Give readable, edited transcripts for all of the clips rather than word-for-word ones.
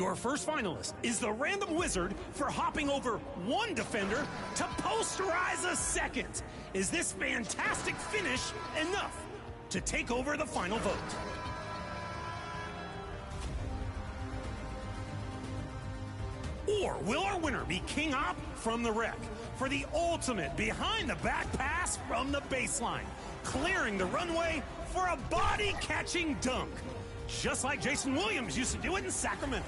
Your first finalist is the random wizard for hopping over one defender to posterize a second. Is this fantastic finish enough to take over the final vote? Or will our winner be King Op from the wreck for the ultimate behind-the-back pass from the baseline, clearing the runway for a body-catching dunk, just like Jason Williams used to do it in Sacramento?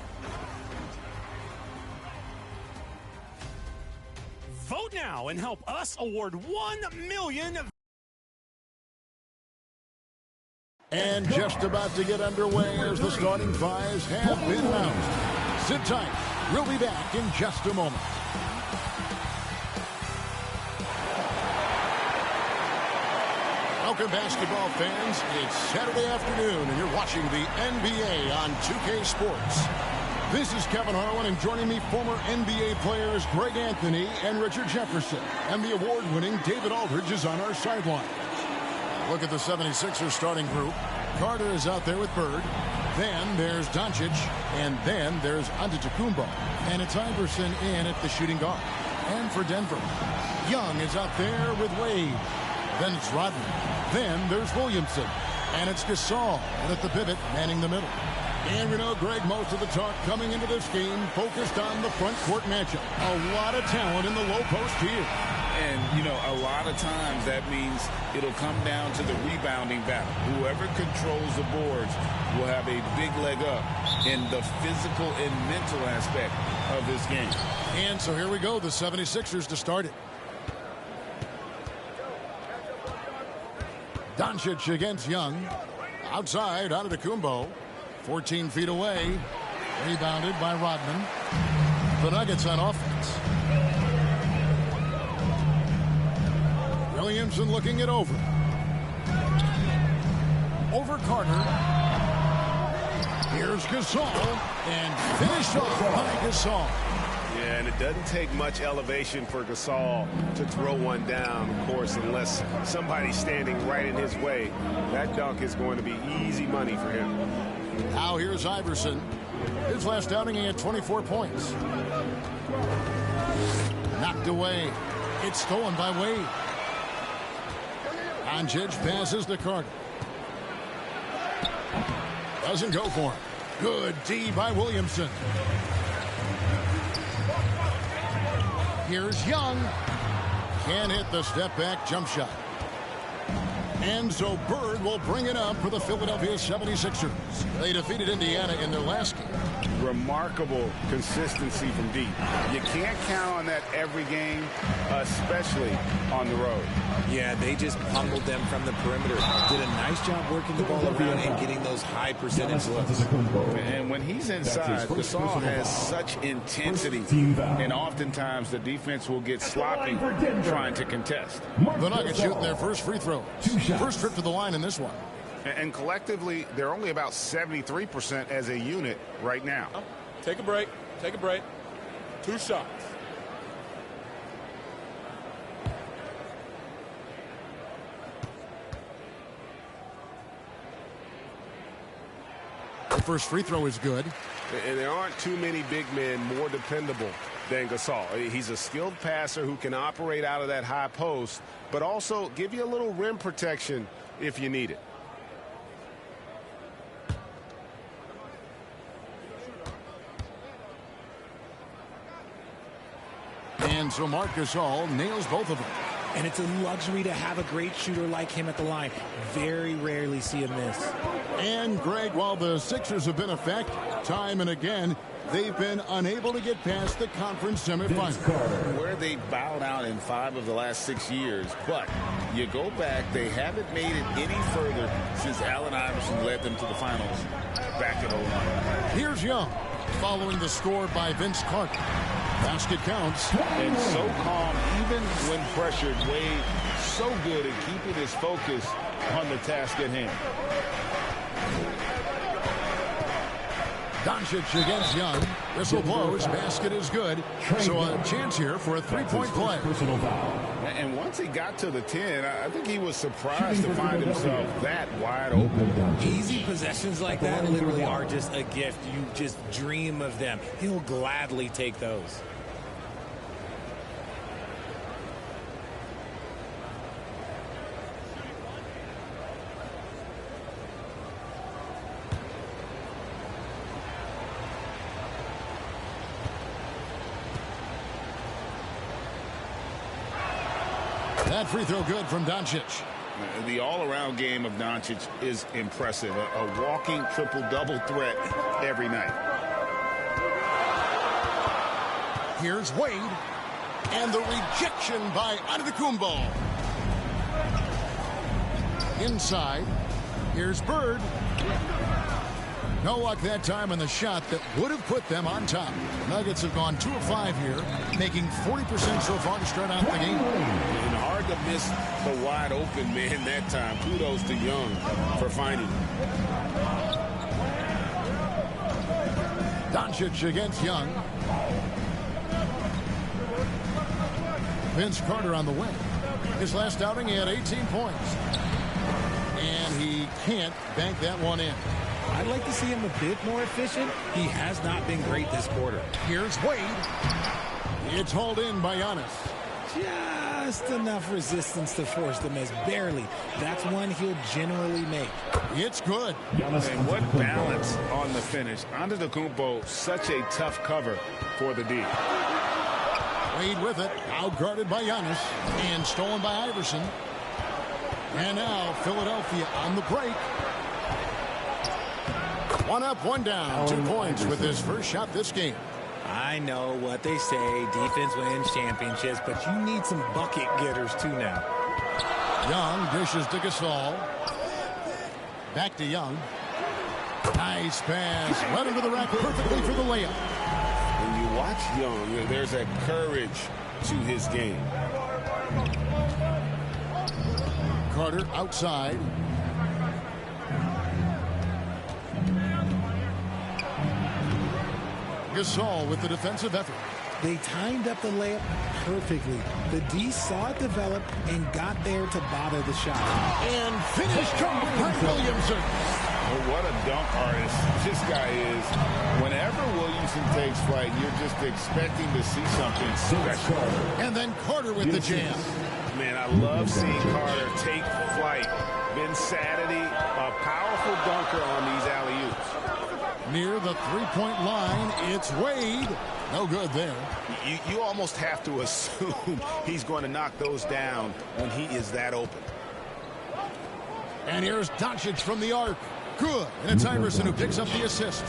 Vote now and help us award $1 million. And just about to get underway as the starting fives have been announced. Sit tight. We'll be back in just a moment. Welcome, basketball fans. It's Saturday afternoon, and you're watching the NBA on 2K Sports. This is Kevin Harlan, and joining me, former NBA players Greg Anthony and Richard Jefferson. And the award-winning David Aldridge is on our sideline. Look at the 76ers starting group. Carter is out there with Bird. Then there's Doncic. And then there's Antetokounmpo. And it's Iverson in at the shooting guard. And for Denver, Young is out there with Wade. Then it's Rodman. Then there's Williamson. And it's Gasol. And at the pivot, manning the middle. And we know, Greg, most of the talk coming into this game focused on the front court matchup. A lot of talent in the low post here. And, you know, a lot of times that means it'll come down to the rebounding battle. Whoever controls the boards will have a big leg up in the physical and mental aspect of this game. And so here we go, the 76ers to start it. Doncic against Young. Outside, Antetokounmpo. 14 feet away. Rebounded by Rodman. The Nuggets on offense. Williamson looking it over. Over Carter. Here's Gasol. And finish off by Gasol. Yeah, and it doesn't take much elevation for Gasol to throw one down, of course, unless somebody's standing right in his way. That dunk is going to be easy money for him. Now here's Iverson. His last outing, he had 24 points. Knocked away. It's stolen by Wade. Doncic passes to Carter. Doesn't go for him. Good D by Williamson. Here's Young. Can't hit the step-back jump shot. And so Bird will bring it up for the Philadelphia 76ers. They defeated Indiana in their last game. Remarkable consistency from deep. You can't count on that every game, especially on the road. Yeah, they just pummeled them from the perimeter. Did a nice job working the ball around and getting those high percentage looks. And when he's inside, Gasol has such intensity. And oftentimes the defense will get sloppy trying to contest. The Nuggets shooting their first free throw. First trip to the line in this one. And collectively, they're only about 73% as a unit right now. Take a break. Take a break. 2 shots. The first free throw is good. And there aren't too many big men more dependable than Gasol. He's a skilled passer who can operate out of that high post, but also give you a little rim protection if you need it. And so Marc Gasol nails both of them. And it's a luxury to have a great shooter like him at the line. Very rarely see him miss. And, Greg, while the Sixers have been a fact time and again, they've been unable to get past the conference semifinals. Where they bowed out in 5 of the last 6 years. But you go back, they haven't made it any further since Allen Iverson led them to the finals back in 01. Here's Young following the score by Vince Carter. Basket counts. And so calm, even when pressured. Wade so good at keeping his focus on the task at hand. Doncic against Young. Whistle blows. Basket is good. So a chance here for a three-point play. And once he got to the 10, I think he was surprised to find himself that wide open. Easy possessions like that literally are just a gift. You just dream of them. He'll gladly take those. That free throw good from Doncic. The all-around game of Doncic is impressive. A walking triple-double threat every night. Here's Wade. And the rejection by Antetokounmpo. Inside. Here's Bird. No luck that time on the shot that would have put them on top. Nuggets have gone 2 of 5 here, making 40% so far to start out the game. And hard to miss the wide open man that time. Kudos to Young for finding him. Doncic against Young. Vince Carter on the wing. His last outing, he had 18 points. And he can't bank that one in. I'd like to see him a bit more efficient. He has not been great this quarter. Here's Wade. It's hauled in by Giannis. Just enough resistance to force the miss. Barely. That's one he'll generally make. It's good. And what balance on the finish. Antetokounmpo, such a tough cover for the D. Wade with it. Outguarded by Giannis. And stolen by Iverson. And now Philadelphia on the break. 1 up, 1 down. 2 points with his first shot this game. I know what they say. Defense wins championships, but you need some bucket getters too now. Young dishes to Gasol. Back to Young. Nice pass. Right into the rack perfectly for the layup. When you watch Young, there's a courage to his game. Carter outside. Gasol with the defensive effort. They timed up the layup perfectly. The D saw it develop and got there to bother the shot. And finished off by Williamson. Well, what a dunk artist this guy is. Whenever Williamson takes flight, you're just expecting to see something special. And then Carter with the jam. Man, I love seeing Carter take flight. Ben Saturday, a powerful dunker on these alley-oops. Near the three-point line, it's Wade. No good there. You almost have to assume he's going to knock those down when he is that open. And here's Doncic from the arc. Good. And it's Iverson who picks up the assist.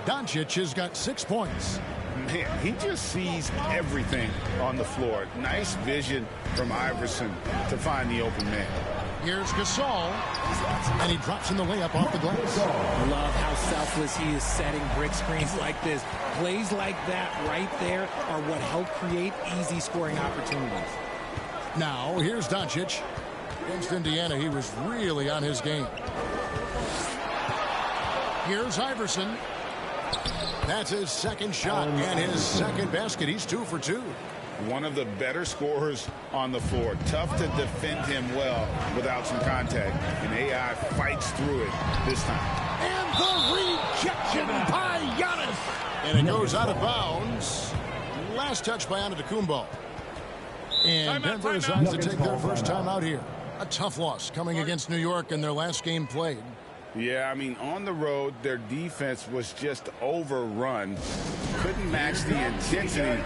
Doncic has got 6 points. Man, he just sees everything on the floor. Nice vision from Iverson to find the open man. Here's Gasol, and he drops in the layup off the glass. I love how selfless he is setting brick screens like this. Plays like that right there are what help create easy scoring opportunities. Now, here's Doncic. Against Indiana, he was really on his game. Here's Iverson. That's his second shot and his second basket. He's 2 for 2. One of the better scorers on the floor. Tough to defend him well without some contact. And AI fights through it this time. And the rejection by Giannis. And it goes out of bounds. Last touch by Antetokounmpo. And Denver decides to take their first time out here. A tough loss coming against New York in their last game played. Yeah, I mean, on the road, their defense was just overrun. Couldn't match the intensity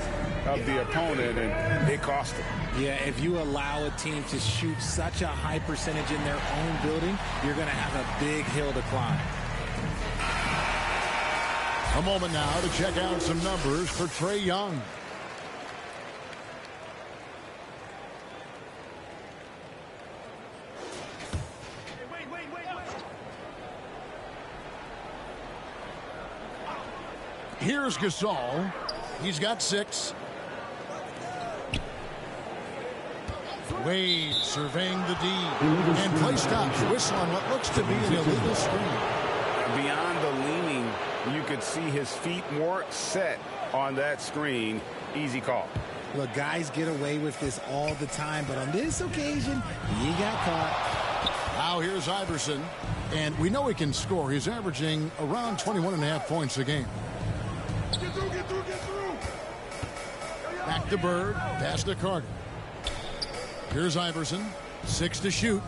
of the opponent, and it cost them. Yeah, if you allow a team to shoot such a high percentage in their own building, you're going to have a big hill to climb. A moment now to check out some numbers for Trae Young. Here's Gasol. He's got 6. Wade surveying the D. And play stops. Whistle on what looks to be an illegal screen. Beyond the leaning, You could see his feet more set on that screen. Easy call. Look, guys get away with this all the time, but on this occasion, he got caught. Now here's Iverson, and we know he can score. He's averaging around 21.5 points a game. Get through, get through, get through. Back to Bird, pass to Carter. Here's Iverson, 6 to shoot.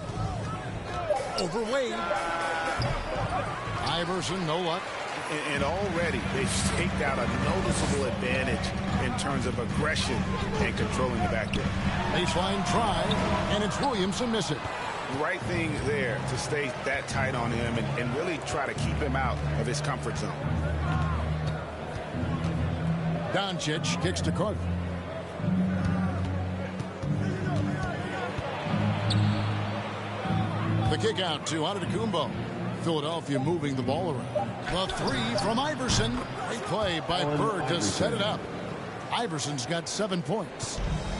Over Wade. Iverson, no luck. And already they've staked out a noticeable advantage in terms of aggression and controlling the backcourt. Baseline try, and it's Williamson miss it. Right thing there to stay that tight on him and really try to keep him out of his comfort zone. Doncic kicks to Carter. The kick out to Antetokounmpo. Philadelphia moving the ball around. The three from Iverson. Great play by Bird to set it up. Iverson's got 7 points.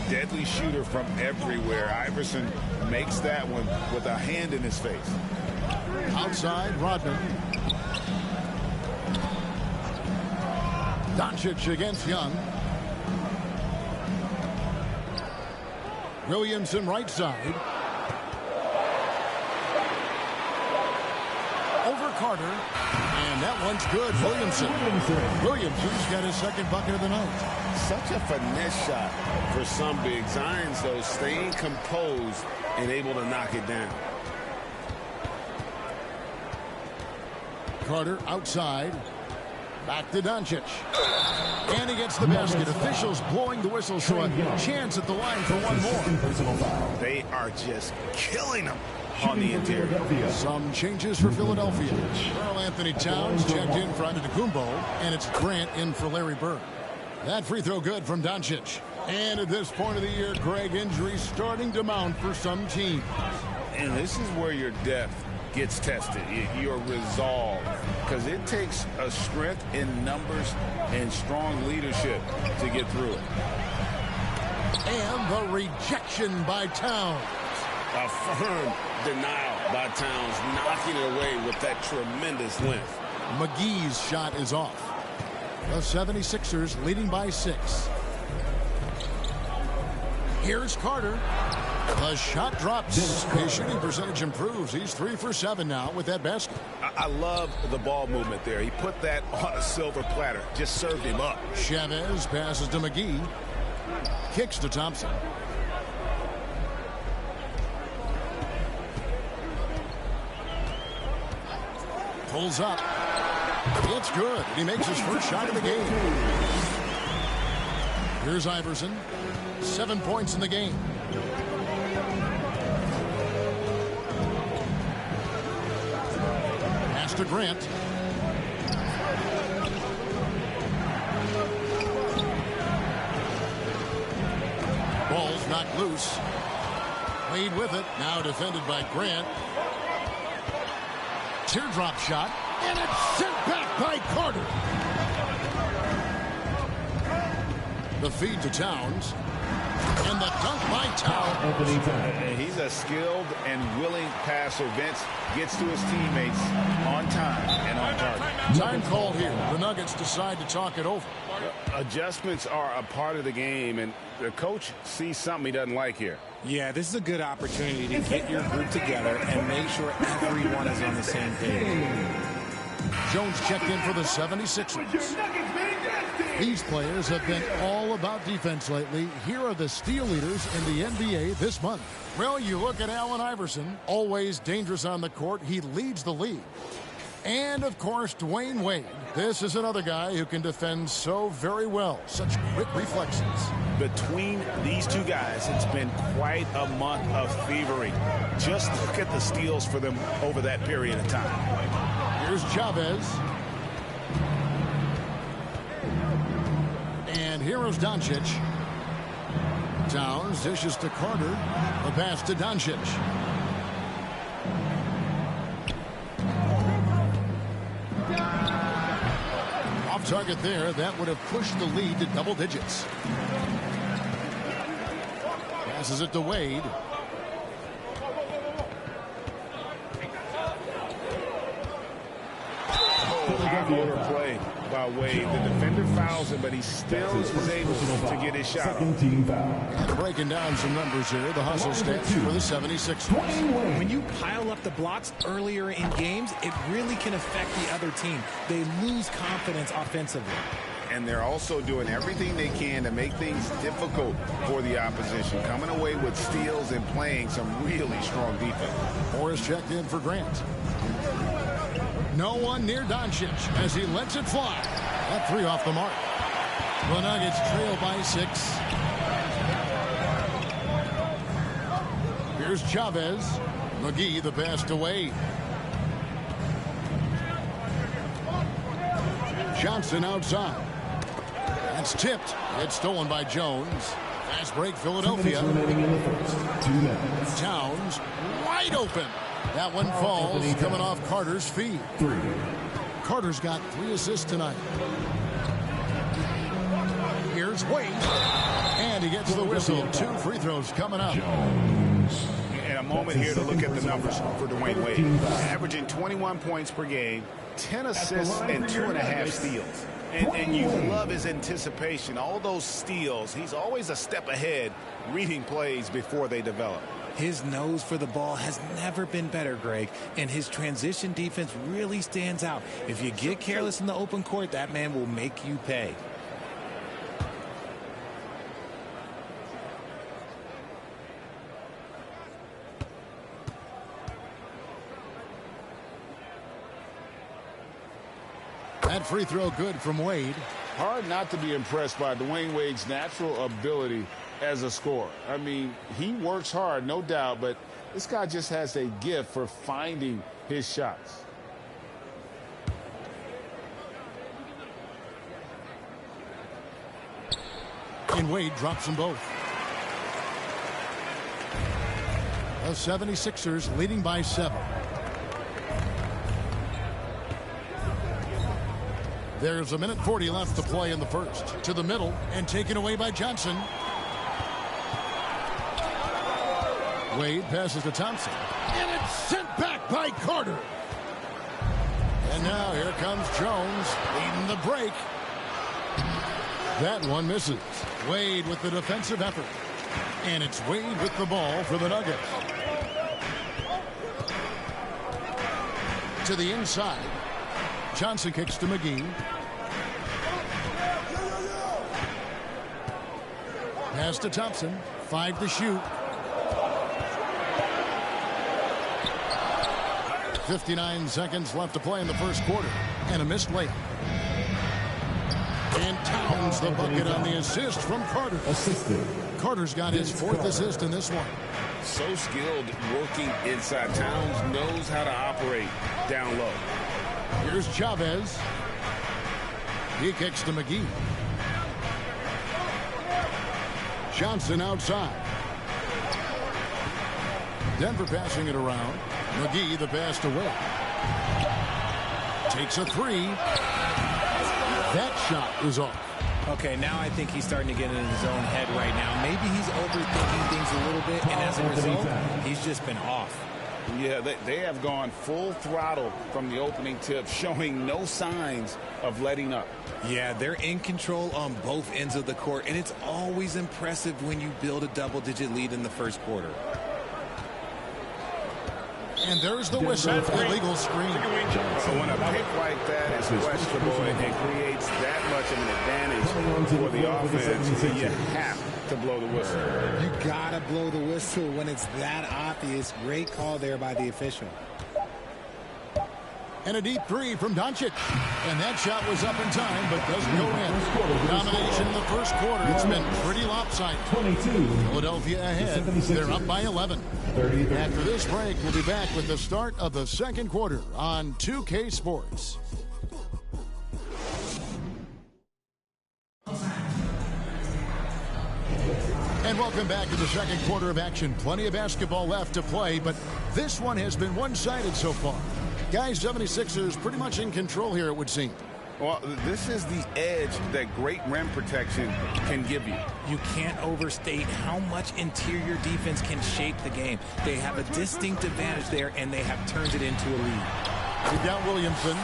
Deadly shooter from everywhere. Iverson makes that one with a hand in his face. Outside, Rodman. Doncic against Young. Williamson right side. Over Carter. And that one's good. Williamson's got his second bucket of the night. Such a finesse shot for some bigs. Irons, though, staying composed and able to knock it down. Carter outside. Back to Doncic. And he gets the basket. Officials blowing the whistle, so a chance at the line for one more. They are just killing them on the interior. Some changes for Philadelphia. Karl Anthony Towns checked in for Antetokounmpo, and it's Grant in for Larry Bird. That free throw good from Doncic. And at this point of the year, Greg, injuries starting to mount for some teams. And this is where your depth gets tested, your resolve, because it takes a strength in numbers and strong leadership to get through it. And the rejection by Towns. A firm denial by Towns, knocking it away with that tremendous length. McGee's shot is off. The 76ers leading by 6. Here's Carter. The shot drops. His shooting percentage improves. He's 3 for 7 now with that basket. I love the ball movement there. He put that on a silver platter. Just served him up. Chavez passes to McGee. Kicks to Thompson. Pulls up. It's good. He makes his first shot of the game. Here's Iverson. 7 points in the game. Pass to Grant. Ball's knocked loose. Wade with it. Now defended by Grant. Teardrop shot. And it's sent back by Carter. The feed to Towns. And the dunk by Towns. He's a skilled and willing passer. Vince gets to his teammates on time and on target. Time called here. The Nuggets decide to talk it over. Adjustments are a part of the game, and the coach sees something he doesn't like here. Yeah, this is a good opportunity to get your group together and make sure everyone is on the same page. Jones checked in for the 76ers. These players have been all about defense lately. Here are the steal leaders in the NBA this month. Well, you look at Allen Iverson, always dangerous on the court. He leads the league. And, of course, Dwayne Wade. This is another guy who can defend so very well. Such quick reflexes. Between these two guys, it's been quite a month of thievery. Just look at the steals for them over that period of time. Here's Chavez. And here is Doncic. Towns dishes to Carter. A pass to Doncic. Off target there. That would have pushed the lead to double digits. Passes it to Wade. Eye-over play by Wade. The defender fouls him, but he still is able to get his shot off. Breaking down some numbers here, the hustle stats for the 76ers. When you pile up the blocks earlier in games, it really can affect the other team. They lose confidence offensively. And they're also doing everything they can to make things difficult for the opposition, coming away with steals and playing some really strong defense. Morris checked in for Grant. No one near Doncic as he lets it fly. That three off the mark. The Nuggets trail by 6. Here's Chavez. McGee the pass to Wade. Johnson outside. That's tipped. It's stolen by Jones. Fast break, Philadelphia. Towns wide open. That one falls, coming off Carter's feet. Carter's got 3 assists tonight. Here's Wade. And he gets the whistle. 2 free throws coming up. And a moment here to look at the numbers for Dwayne Wade. Averaging 21 points per game, 10 assists, and 2.5 steals. And you love his anticipation. All those steals, he's always a step ahead, reading plays before they develop. His nose for the ball has never been better, Greg, and his transition defense really stands out. If you get careless in the open court, that man will make you pay. That free throw good from Wade. Hard not to be impressed by Dwayne Wade's natural ability as a scorer. I mean, he works hard, no doubt, but this guy just has a gift for finding his shots. And Wade drops them both. The 76ers leading by 7. There's 1:40 left to play in the first. To the middle and taken away by Johnson. Wade passes to Thompson. And it's sent back by Carter. And now here comes Jones leading the break. That one misses. Wade with the defensive effort. And it's Wade with the ball for the Nuggets. To the inside. Johnson kicks to McGee. Pass to Thompson. 5 to shoot. 59 seconds left to play in the first quarter. And a missed layup. And Towns the bucket on the assist from Carter. Carter's got his 4th assist in this one. So skilled working inside. Towns knows how to operate down low. Here's Chavez. He kicks to McGee. Johnson outside. Denver passing it around. McGee the pass to Will. Takes a 3. That shot is off. Okay, now I think he's starting to get in his own head right now. Maybe he's overthinking things a little bit, and as a result, he's just been off. Yeah, they have gone full throttle from the opening tip, showing no signs of letting up. Yeah, they're in control on both ends of the court, and it's always impressive when you build a double-digit lead in the first quarter. And there's the whistle. Illegal screen. So when a pick like that is questionable and creates that much of an advantage for the offense, you have to blow the whistle. You gotta blow the whistle when it's that obvious. Great call there by the official. And a deep 3 from Doncic. And that shot was up in time, but doesn't go in. Domination in the first quarter. It's been pretty lopsided. Philadelphia ahead. They're up by 11. After this break, we'll be back with the start of the second quarter on 2K Sports. And welcome back to the second quarter of action. Plenty of basketball left to play, but this one has been one-sided so far. Guys, 76ers pretty much in control here, it would seem. Well, this is the edge that great rim protection can give you. You can't overstate how much interior defense can shape the game. They have a distinct advantage there, and they have turned it into a lead. We've got Williamson.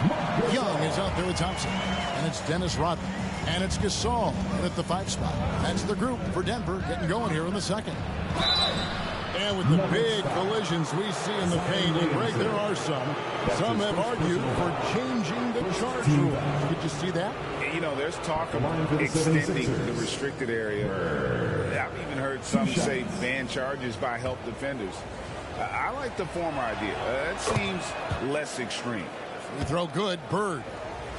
Young is out there with Thompson. And it's Dennis Rodman. And it's Gasol at the 5 spot. That's the group for Denver getting going here in the second. And with the big collisions we see in the paint, and Greg, there are some. Some have argued for changing the charge rule. Did you see that? You know, there's talk of extending the restricted area. I've even heard some say ban charges by help defenders. I like the former idea. It seems less extreme. We throw good. Bird.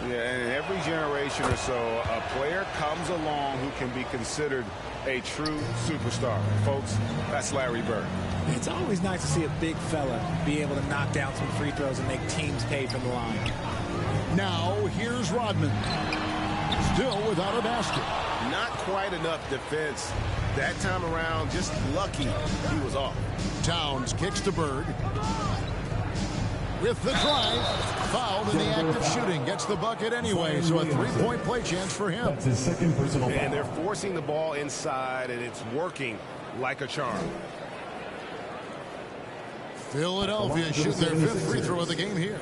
Yeah, and every generation or so, a player comes along who can be considered a true superstar. Folks, that's Larry Bird. It's always nice to see a big fella be able to knock down some free throws and make teams pay from the line. Now, here's Rodman. Still without a basket. Not quite enough defense. That time around, just lucky he was off. Towns kicks to Bird. With the drive, fouled in the act of shooting. Gets the bucket anyway, so a 3-point play chance for him. That's his second personal foul. And they're forcing the ball inside, and it's working like a charm. Philadelphia shoots their 5th free throw of the game here.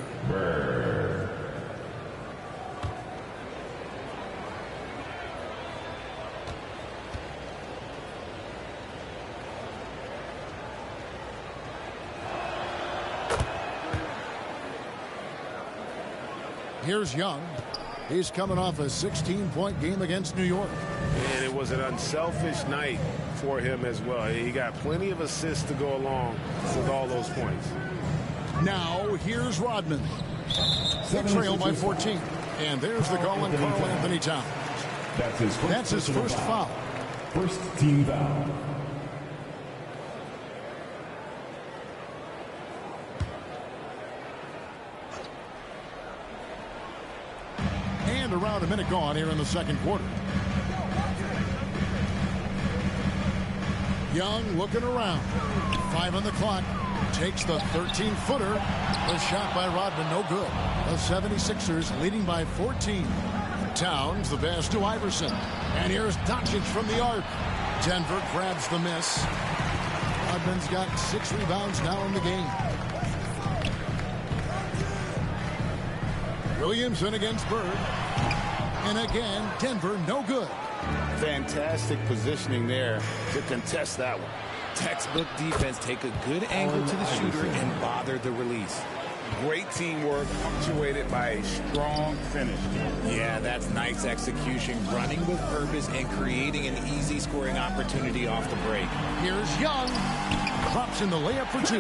Here's Young. He's coming off a 16-point game against New York. And it was an unselfish night for him as well. He got plenty of assists to go along with all those points. Now, here's Rodman. They trail by 14. And there's the call on Karl Anthony Towns. That's his first foul. First team foul. And around a minute gone here in the second quarter. Young looking around. 5 on the clock. Takes the 13-footer. The shot by Rodman, no good. The 76ers leading by 14. Towns, the pass to Iverson. And here's Doncic from the arc. Denver grabs the miss. Rodman's got 6 rebounds now in the game. Williamson against Bird. And again, Denver no good. Fantastic positioning there to contest that one. Textbook defense. Take a good angle to the shooter and bother the release. Great teamwork punctuated by a strong finish. Yeah, that's nice execution, running with purpose and creating an easy scoring opportunity off the break. Here's Young. Drops in the layup for 2.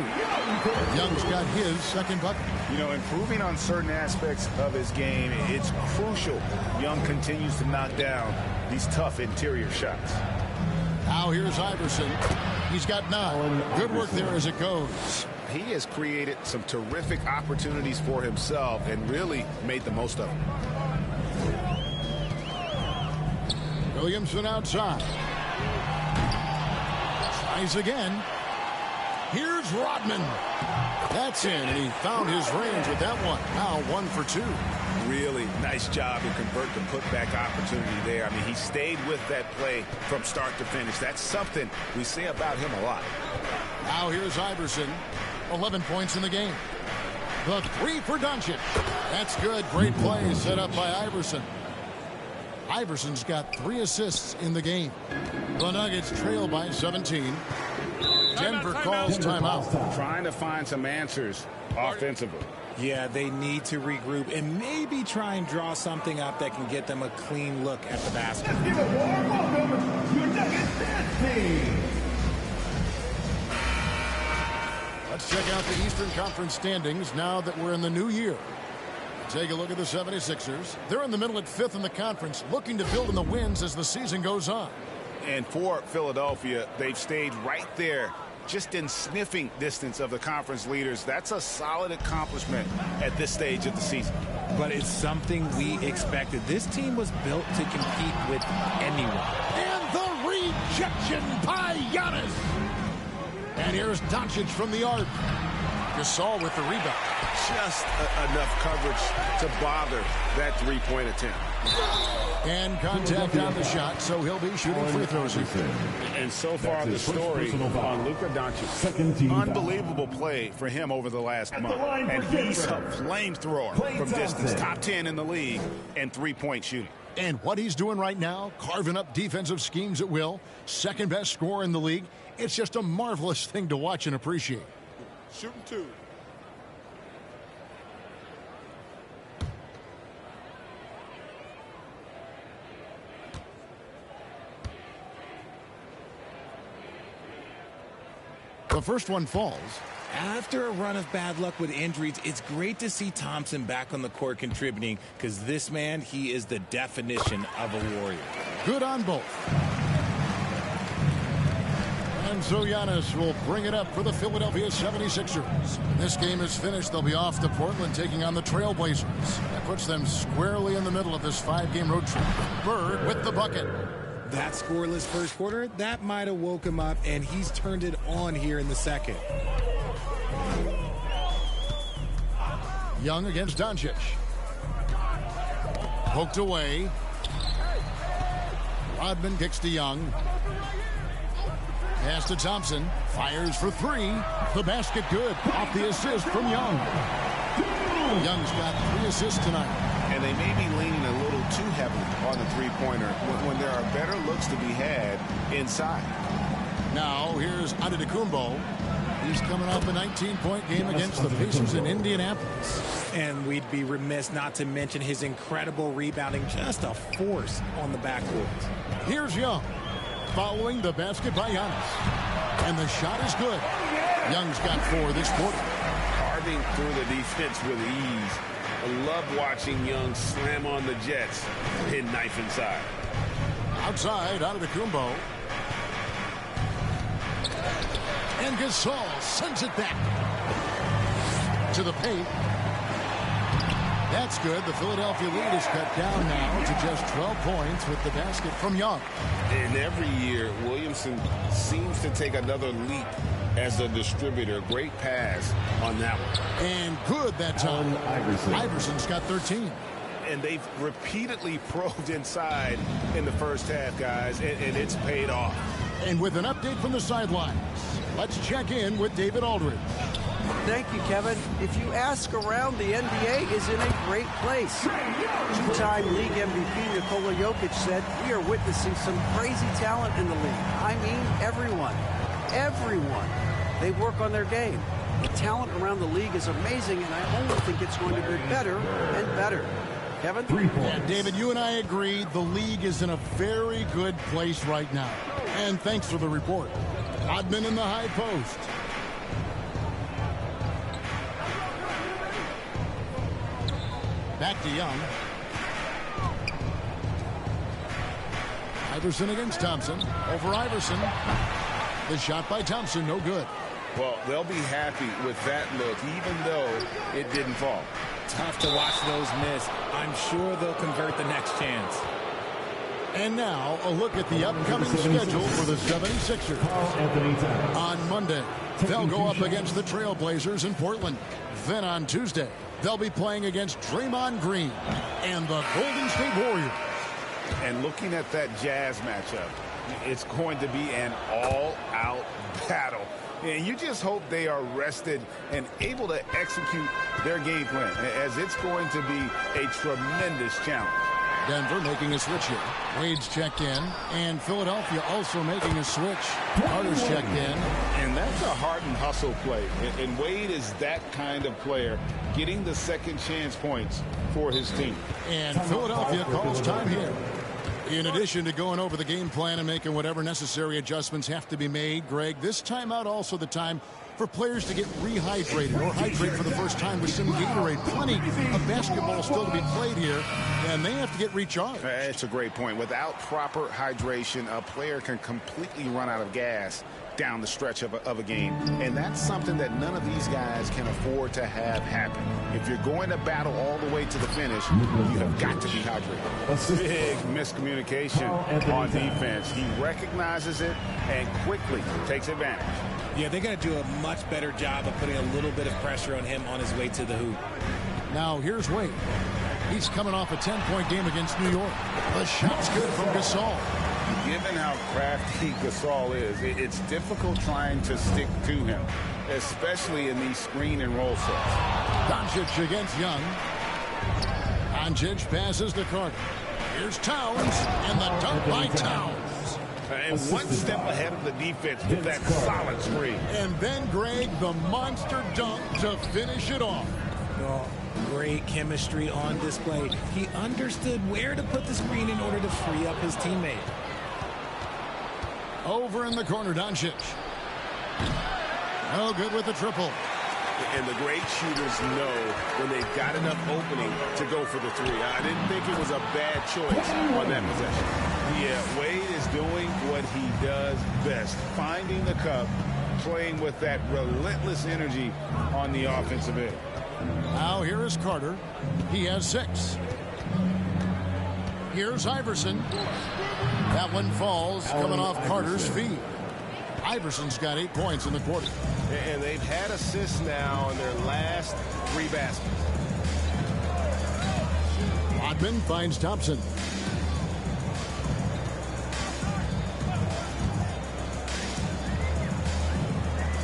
Young's got his second bucket. You know, improving on certain aspects of his game, it's crucial. Young continues to knock down these tough interior shots. Now here's Iverson. He's got 9. Good work there as it goes. He has created some terrific opportunities for himself and really made the most of them. Williamson outside. Tries again. Here's Rodman. That's in, and he found his range with that one. Now 1 for 2. Really nice job to convert the putback opportunity there. I mean, he stayed with that play from start to finish. That's something we say about him a lot. Now here's Iverson. 11 points in the game. The 3 for Doncic. That's good. Great play set up by Iverson. Iverson's got 3 assists in the game. The Nuggets trail by 17. Denver calls timeout. Trying to find some answers offensively. Yeah, they need to regroup and maybe try and draw something up that can get them a clean look at the basket. Give a warm welcome to your Nuggets dance team. Let's check out the Eastern Conference standings now that we're in the new year. Take a look at the 76ers. They're in the middle at 5th in the conference, looking to build in the wins as the season goes on. And for Philadelphia, they've stayed right there, just in sniffing distance of the conference leaders. That's a solid accomplishment at this stage of the season. But it's something we expected. This team was built to compete with anyone. And the rejection by Giannis. And here's Doncic from the arc. Gasol with the rebound. Just enough coverage to bother that 3-point attempt. And contact on the shot, so he'll be shooting free throws here. And so far, the story on Luka Doncic. Unbelievable play for him over the last month. And he's a flamethrower from distance. Top 10 in the league and three-point shooting. And what he's doing right now, carving up defensive schemes at will, second best scorer in the league. It's just a marvelous thing to watch and appreciate. Shooting two. The first one falls. After a run of bad luck with injuries, it's great to see Thompson back on the court contributing, because this man, he is the definition of a warrior. Good on both. And so Giannis will bring it up for the Philadelphia 76ers. This game is finished. They'll be off to Portland taking on the Trailblazers. That puts them squarely in the middle of this 5-game road trip. Bird with the bucket. That scoreless first quarter, that might have woke him up, and he's turned it on here in the second. Young against Doncic. Poked away. Rodman kicks to Young. Pass to Thompson. Fires for three. The basket good. Off the assist from Young. Young's got 3 assists tonight. And they may be leaning a little too heavily on the three-pointer when there are better looks to be had inside. Now here's Antetokounmpo. He's coming off a 19-point game against the Pacers in Indianapolis. And we'd be remiss not to mention his incredible rebounding, just a force on the backcourt. Here's Young, following the basket by Giannis. And the shot is good. Young's got 4 this quarter. Carving through the defense with ease. I love watching Young slam on the Jets, hit knife inside. Outside, Antetokounmpo. And Gasol sends it back to the paint. That's good. The Philadelphia lead is cut down now to just 12 points with the basket from Young. And every year, Williamson seems to take another leap as a distributor. Great pass on that one. And good that time. Iverson's got 13. And they've repeatedly probed inside in the first half, guys, and it's paid off. And with an update from the sidelines, let's check in with David Aldridge. Thank you, Kevin. If you ask around, the NBA is in a great place. Two-time league MVP Nikola Jokic said, "We are witnessing some crazy talent in the league." I mean, everyone. Everyone. They work on their game. The talent around the league is amazing, and I only think it's going to get better and better. Kevin? And David, you and I agree the league is in a very good place right now. And thanks for the report. Rodman in the high post. Back to Young. Iverson against Thompson. Over Iverson. The shot by Thompson, no good. Well, they'll be happy with that look, even though it didn't fall. Tough to watch those miss. I'm sure they'll convert the next chance. And now, a look at the upcoming schedule for the 76ers. On Monday, they'll go up against the Trailblazers in Portland. Then on Tuesday, they'll be playing against Draymond Green and the Golden State Warriors. And looking at that Jazz matchup, it's going to be an all-out battle. And you just hope they are rested and able to execute their game plan, as it's going to be a tremendous challenge. Denver making a switch here. Wade's checked in, and Philadelphia also making a switch. Carter's checked in. And that's a heart and hustle play. And Wade is that kind of player, getting the second chance points for his team. And Philadelphia calls time here. In addition to going over the game plan and making whatever necessary adjustments have to be made, Greg, this timeout also the time for players to get rehydrated or hydrate for the first time with some Gatorade. Plenty of basketball still to be played here, and they have to get recharged. That's a great point. Without proper hydration, a player can completely run out of gas down the stretch of a game. And that's something that none of these guys can afford to have happen. If you're going to battle all the way to the finish, you have got to be hydrated. Big miscommunication on defense. He recognizes it and quickly takes advantage. Yeah, they got to do a much better job of putting a little bit of pressure on him on his way to the hoop. Now here's Wade. He's coming off a 10-point game against New York. The shot's good from Gasol. Given how crafty Gasol is, it's difficult trying to stick to him, especially in these screen and roll sets. Doncic against Young. Doncic passes to Carter. Here's Towns, and the dunk by Towns. And one step ahead of the defense with that solid screen. And then, Greg, the monster dunk to finish it off. Oh, great chemistry on display. He understood where to put the screen in order to free up his teammate. Over in the corner, Doncic. No good with the triple. And the great shooters know when they've got enough opening to go for the three. I didn't think it was a bad choice on that possession. Yeah, Wade is doing what he does best, finding the cup, playing with that relentless energy on the offensive end. Now here is Carter. He has 6. Here's Iverson. That one falls, coming off Carter's feet. Iverson's got 8 points in the quarter. And they've had assists now in their last 3 baskets. Rodman finds Thompson.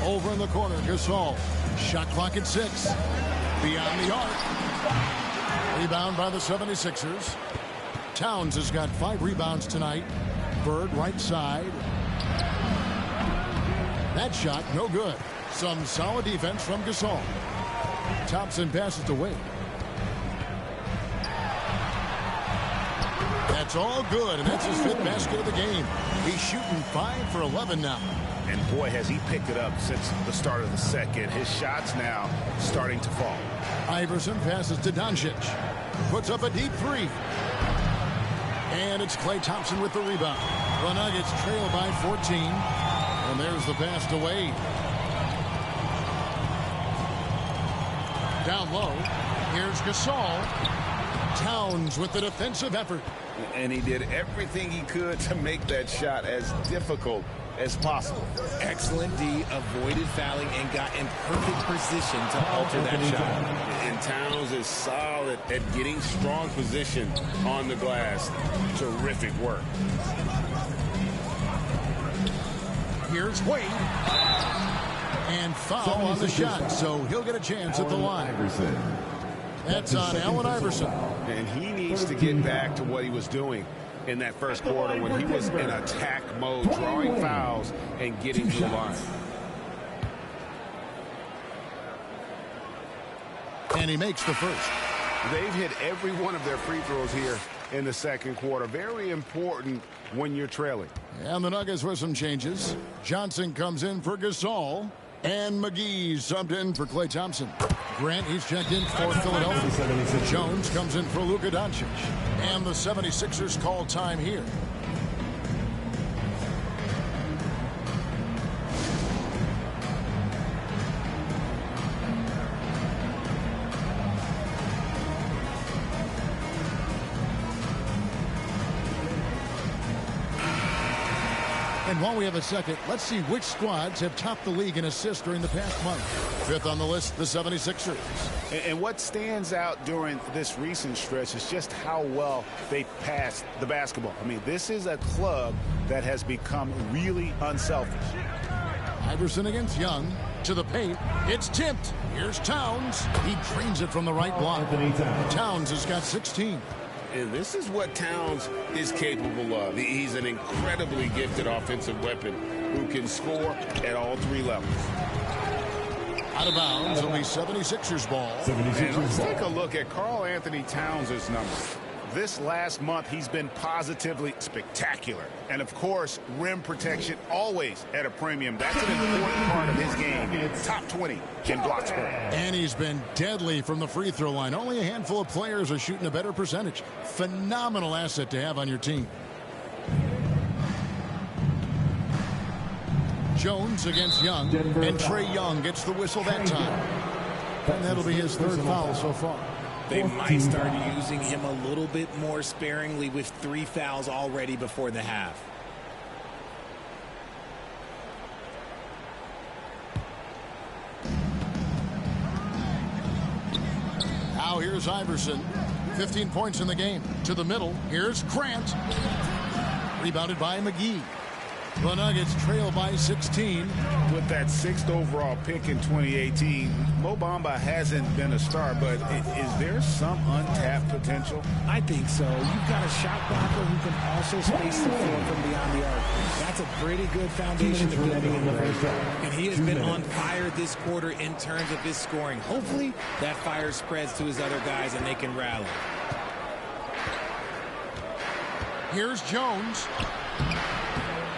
Over in the corner, Gasol. Shot clock at 6. Beyond the arc. Rebound by the 76ers. Towns has got 5 rebounds tonight. Bird right side. That shot no good. Some solid defense from Gasol. Thompson passes to Wade. That's all good, and that's his 5th basket of the game. He's shooting 5 for 11 now. And boy, has he picked it up since the start of the second. His shots now starting to fall. Iverson passes to Doncic. Puts up a deep 3. And it's Klay Thompson with the rebound. The Nuggets trail by 14. And there's the pass to Wade. Down low. Here's Gasol. Towns with the defensive effort. And he did everything he could to make that shot as difficult as possible. Excellent D, avoided fouling, and got in perfect position to alter that shot. And Towns is solid at getting strong position on the glass. Terrific work. Here's Wade. And foul on the shot, so he'll get a chance at the line. That's on Allen Iverson. And he needs to get back to what he was doing in that first quarter when he was in attack mode, drawing fouls and getting to the line. And he makes the first. They've hit every one of their free throws here in the second quarter. Very important when you're trailing. And the Nuggets with some changes. Johnson comes in for Gasol. And McGee subbed in for Klay Thompson. Grant, he's checked in for Philadelphia. Jones comes in for Luka Doncic. And the 76ers call time here. And while we have a second, let's see which squads have topped the league in assists during the past month. 5th on the list, the 76ers. And what stands out during this recent stretch is just how well they passed the basketball. I mean, this is a club that has become really unselfish. Iverson against Young. To the paint. It's tipped. Here's Towns. He drains it from the right block. Towns has got 16. And this is what Towns is capable of. He's an incredibly gifted offensive weapon who can score at all 3 levels. Out of bounds, only 76ers ball. And let's take a look at Karl Anthony Towns' numbers. This last month, he's been positively spectacular. And, of course, rim protection always at a premium. That's an important part of his game. Top 20 in block scoring. And he's been deadly from the free throw line. Only a handful of players are shooting a better percentage. Phenomenal asset to have on your team. Jones against Young. And Trae Young gets the whistle that time. And that'll be his 3rd foul so far. They might start using him a little bit more sparingly with 3 fouls already before the half. Now here's Iverson. 15 points in the game. To the middle. Here's Grant. Rebounded by McGee. The Nuggets trail by 16. With that 6th overall pick in 2018, Mo Bamba hasn't been a star, but is there some untapped potential? I think so. You've got a shot blocker who can also space the floor from beyond the arc. That's a pretty good foundation to building in the first half. And he has been on fire this quarter in terms of his scoring. Hopefully, that fire spreads to his other guys and they can rally. Here's Jones.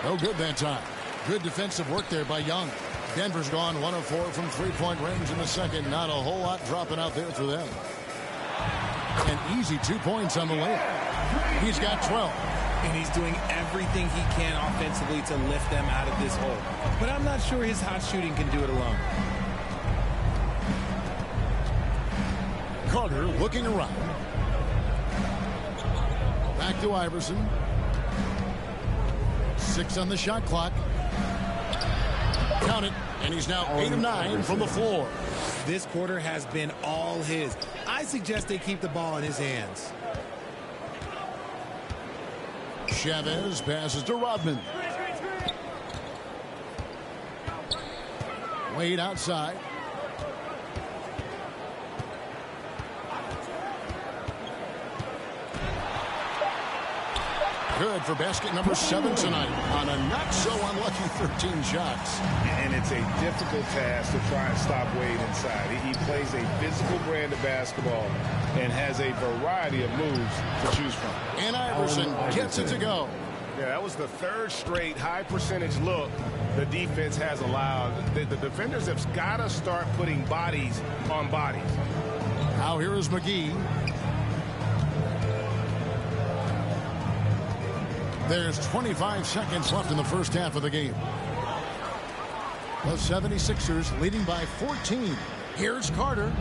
No good that time. Good defensive work there by Young. Denver's gone 1 of 4 from three-point range in the second. Not a whole lot dropping out there for them. An easy 2 points on the layup. He's got 12. And he's doing everything he can offensively to lift them out of this hole. But I'm not sure his hot shooting can do it alone. Carter looking around. Back to Iverson. 6 on the shot clock. Count it. And he's now 8 of 9 from the floor. This quarter has been all his. I suggest they keep the ball in his hands. Chavez passes to Rodman. Wade outside. Good for basket number 7 tonight on a not-so-unlucky 13 shots. And it's a difficult task to try and stop Wade inside. He plays a physical brand of basketball and has a variety of moves to choose from. And Iverson gets it to go. Yeah, that was the 3rd straight high-percentage look the defense has allowed. The defenders have got to start putting bodies on bodies. Now here is McGee. There's 25 seconds left in the first half of the game. The 76ers leading by 14. Here's Carter.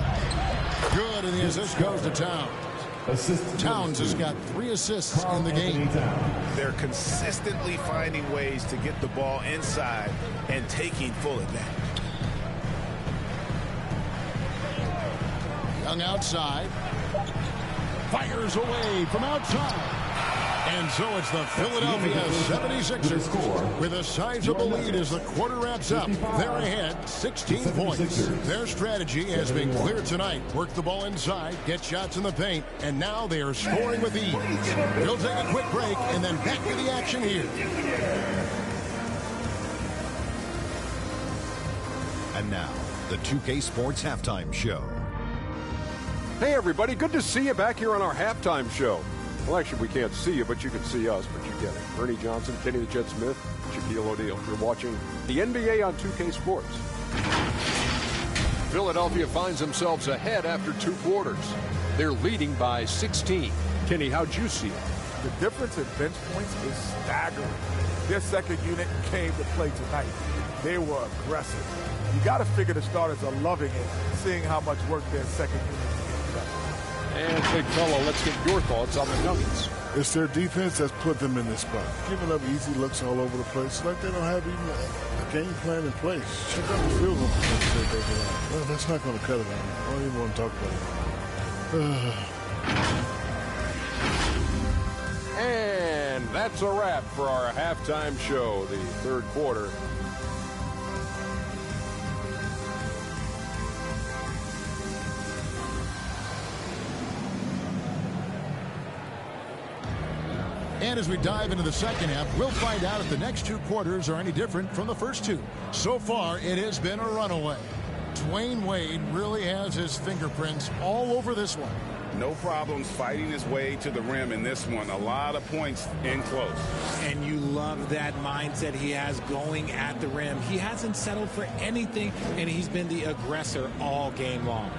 Good, and the assist goes to Towns. Towns has got 3 assists in the game. They're consistently finding ways to get the ball inside and taking full advantage. Young outside. Fires away from outside. And so it's the Philadelphia 76ers with a sizable lead as the quarter wraps up. They're ahead 16 points. Their strategy has been clear tonight. Work the ball inside, get shots in the paint, and now they are scoring with ease. We'll take a quick break and then back to the action here. And now, the 2K Sports Halftime Show. Hey, everybody. Good to see you back here on our halftime show. Well, actually, we can't see you, but you can see us, but you get it. Ernie Johnson, Kenny the Jet Smith, Shaquille O'Neal. You're watching the NBA on 2K Sports. Philadelphia finds themselves ahead after 2 quarters. They're leading by 16. Kenny, how'd you see it? The difference in bench points is staggering. Their second unit came to play tonight. They were aggressive. You got to figure the starters are loving it, seeing how much work their second unit is getting done. And, big fella, let's get your thoughts on the Nuggets. It's their defense that's put them in this spot. Giving up easy looks all over the place, like they don't have even a game plan in place. Check out the field goal percentage they go. Well, that's not going to cut it on. I don't even want to talk about it. And that's a wrap for our halftime show, the 3rd quarter. And as we dive into the second half, we'll find out if the next 2 quarters are any different from the first 2. So far, it has been a runaway. Dwayne Wade really has his fingerprints all over this one. No problems fighting his way to the rim in this one. A lot of points in close. And you love that mindset he has going at the rim. He hasn't settled for anything, and he's been the aggressor all game long.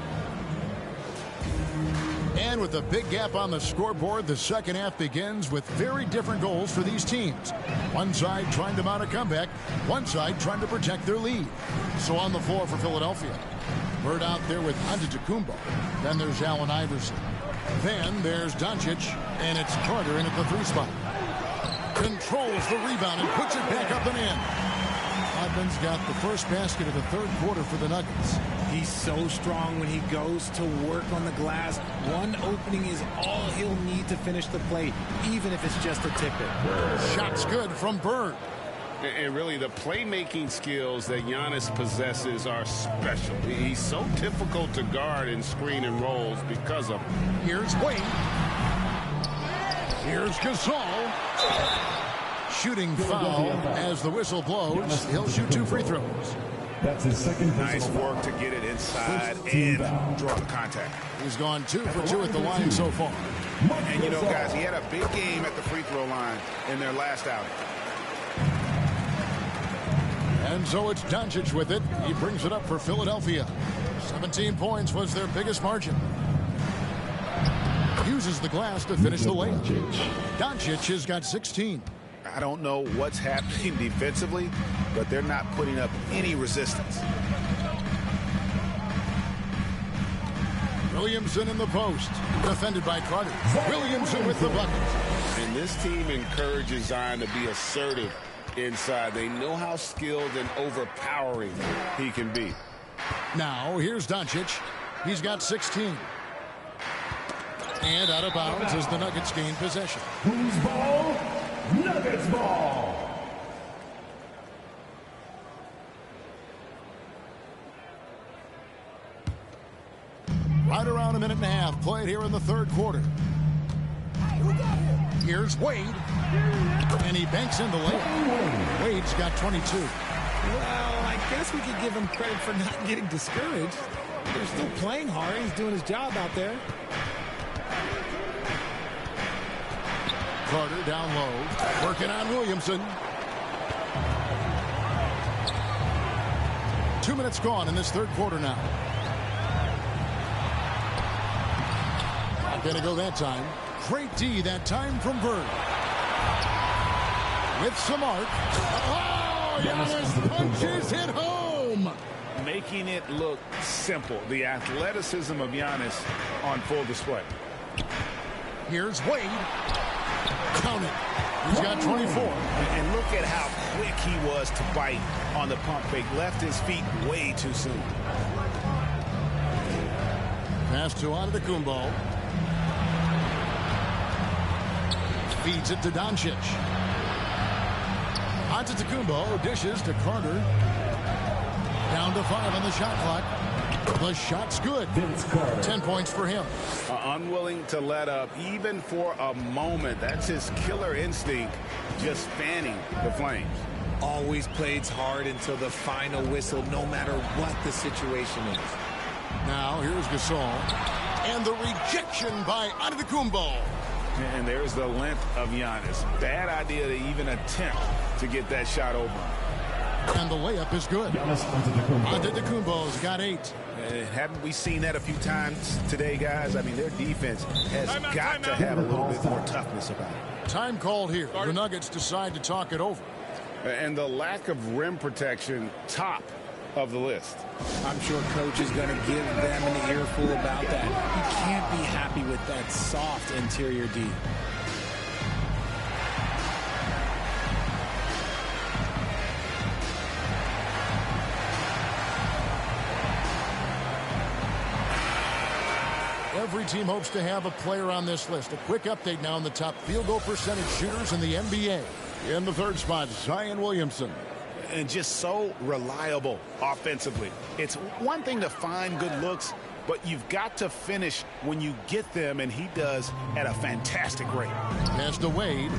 And with a big gap on the scoreboard, the second half begins with very different goals for these teams. One side trying to mount a comeback, one side trying to protect their lead. So on the floor for Philadelphia, Bird out there with Antetokounmpo. Then there's Allen Iverson. Then there's Doncic, and it's Carter in at the 3 spot. Controls the rebound and puts it back up and in. A Rodman's got the first basket of the third quarter for the Nuggets. He's so strong when he goes to work on the glass. One opening is all he'll need to finish the play, even if it's just a tip-in. Shot's good from Bird. And really, the playmaking skills that Giannis possesses are special. He's so difficult to guard in screen and rolls because of them. Here's Wade. Here's Gasol. Shooting foul as the whistle blows. He'll shoot 2 free throws. That's his second. Nice work to get it inside and draw the contact. He's gone 2 for 2 at the line so far. And, you know, guys, he had a big game at the free throw line in their last outing. And so it's Doncic with it. He brings it up for Philadelphia. 17 points was their biggest margin. Uses the glass to finish the layup. Doncic has got 16. I don't know what's happening defensively, but they're not putting up any resistance. Williamson in the post. Defended by Carter. Williamson with the bucket. And this team encourages Zion to be assertive inside. They know how skilled and overpowering he can be. Now, here's Doncic. He's got 16. And out of bounds as the Nuggets gain possession. Who's ball? Nuggets ball. Right around a minute and a half played here in the third quarter. Here's Wade. And he banks in the layup. Wade's got 22. Well, I guess we could give him credit for not getting discouraged. They're still playing hard. He's doing his job out there. Carter down low. Working on Williamson. 2 minutes gone in this third quarter now. Not going to go that time. Great D that time from Bird. With Smart. Oh, Giannis punches it home. Making it look simple. The athleticism of Giannis on full display. Here's Wade. Count it. He's got 24. And look at how quick he was to bite on the pump fake. Left his feet way too soon. Pass to Antetokounmpo. Feeds it to Doncic. Antetokounmpo dishes to Carter. Down to 5 on the shot clock. The shot's good. 10 points for him. Unwilling to let up even for a moment. That's his killer instinct, just fanning the flames. Always plays hard until the final whistle, no matter what the situation is. Now here's Gasol. And the rejection by Antetokounmpo. And there's the length of Giannis. Bad idea to even attempt to get that shot over. And the layup is good. Antetokounmpo's got 8. Haven't we seen that a few times today, guys? I mean, their defense has got to have a little bit more toughness about it. Time called here. The Nuggets decide to talk it over. And the lack of rim protection, top of the list. I'm sure coach is going to give them an earful about that. You can't be happy with that soft interior D. Every team hopes to have a player on this list. A quick update now on the top field goal percentage shooters in the NBA. In the third spot, Zion Williamson. And just so reliable offensively. It's one thing to find good looks, but you've got to finish when you get them, and he does at a fantastic rate. Pass to Wade.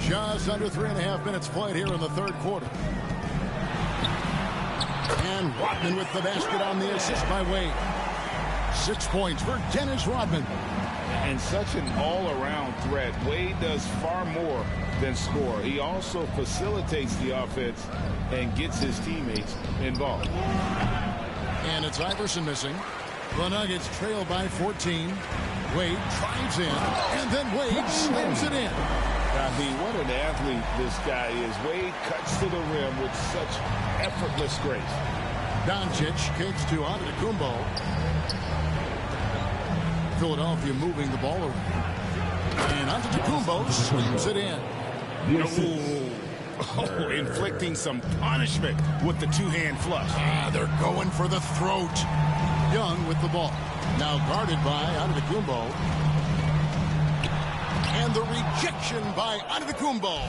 Just under 3.5 minutes played here in the third quarter. And Rodman with the basket on the assist by Wade. 6 points for Dennis Rodman. And such an all-around threat. Wade does far more than score. He also facilitates the offense and gets his teammates involved. And it's Iverson missing. The Nuggets trail by 14. Wade drives in, and then Wade slams it in. What an athlete this guy is. Wade cuts to the rim with such effortless grace. Doncic kicks to Antetokounmpo. Philadelphia moving the ball around. And Antetokounmpo slams it in. Oh, inflicting some punishment with the two-hand flush. They're going for the throat. Young with the ball. Now guarded by Antetokounmpo. And the rejection by Antetokounmpo.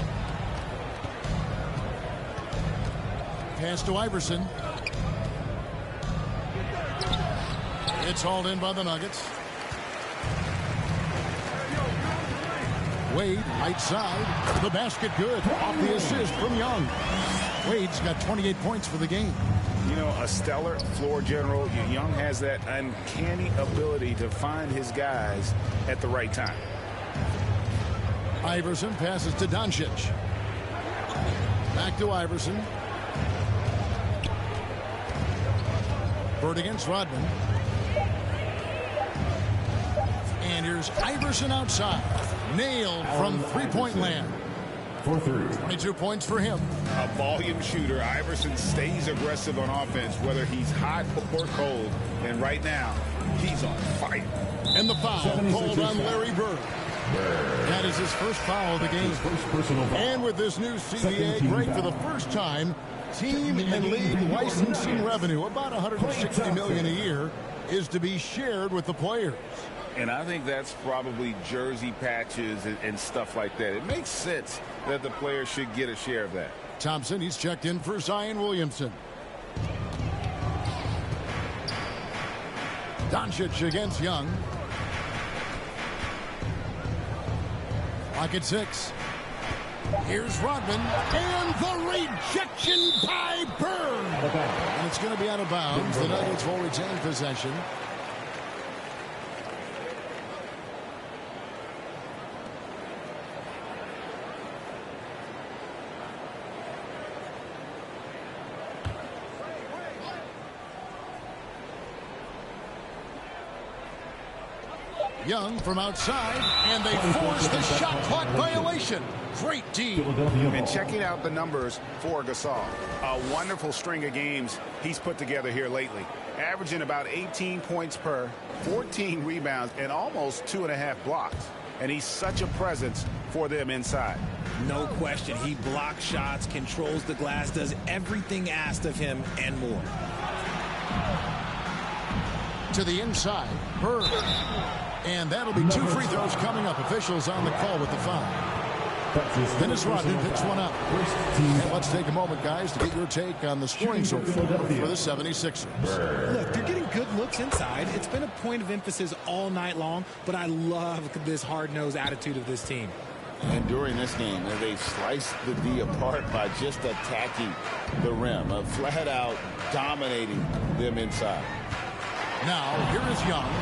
Pass to Iverson. It's hauled in by the Nuggets. Wade, right side. The basket good. Off the assist from Young. Wade's got 28 points for the game. You know, a stellar floor general. Young has that uncanny ability to find his guys at the right time. Iverson passes to Doncic. Back to Iverson. Bird against Rodman. And here's Iverson outside. Nailed from three-point land. 22 points for him. A volume shooter. Iverson stays aggressive on offense, whether he's hot or cold. And right now, he's on fire. And the foul called on Larry Bird. That is his first foul of the game. And with this new CBA, great for the first time, team and league licensing revenue, about $160 million a year, is to be shared with the players. And I think that's probably jersey patches and stuff like that. It makes sense that the players should get a share of that. Thompson, he's checked in for Zion Williamson. Doncic against Young. Lock at 6. Here's Rodman. And the rejection by Bird. And it's going to be out of bounds. The Nuggets will retain possession. Young from outside, and they force the shot clock violation. Great D. And checking out the numbers for Gasol. A wonderful string of games he's put together here lately. Averaging about 18 points per, 14 rebounds, and almost 2.5 blocks. And he's such a presence for them inside. No question. He blocks shots, controls the glass, does everything asked of him and more. To the inside. Bird. And that'll be 2 free throws coming up. Officials on the call with the foul. Dennis Rodman picks one up. And let's take a moment, guys, to get your take on the scoring so far for the 76ers. Look, they're getting good looks inside. It's been a point of emphasis all night long, but I love this hard-nosed attitude of this team. And during this game, they've sliced the D apart by just attacking the rim, flat out dominating them inside. Now, here is Young.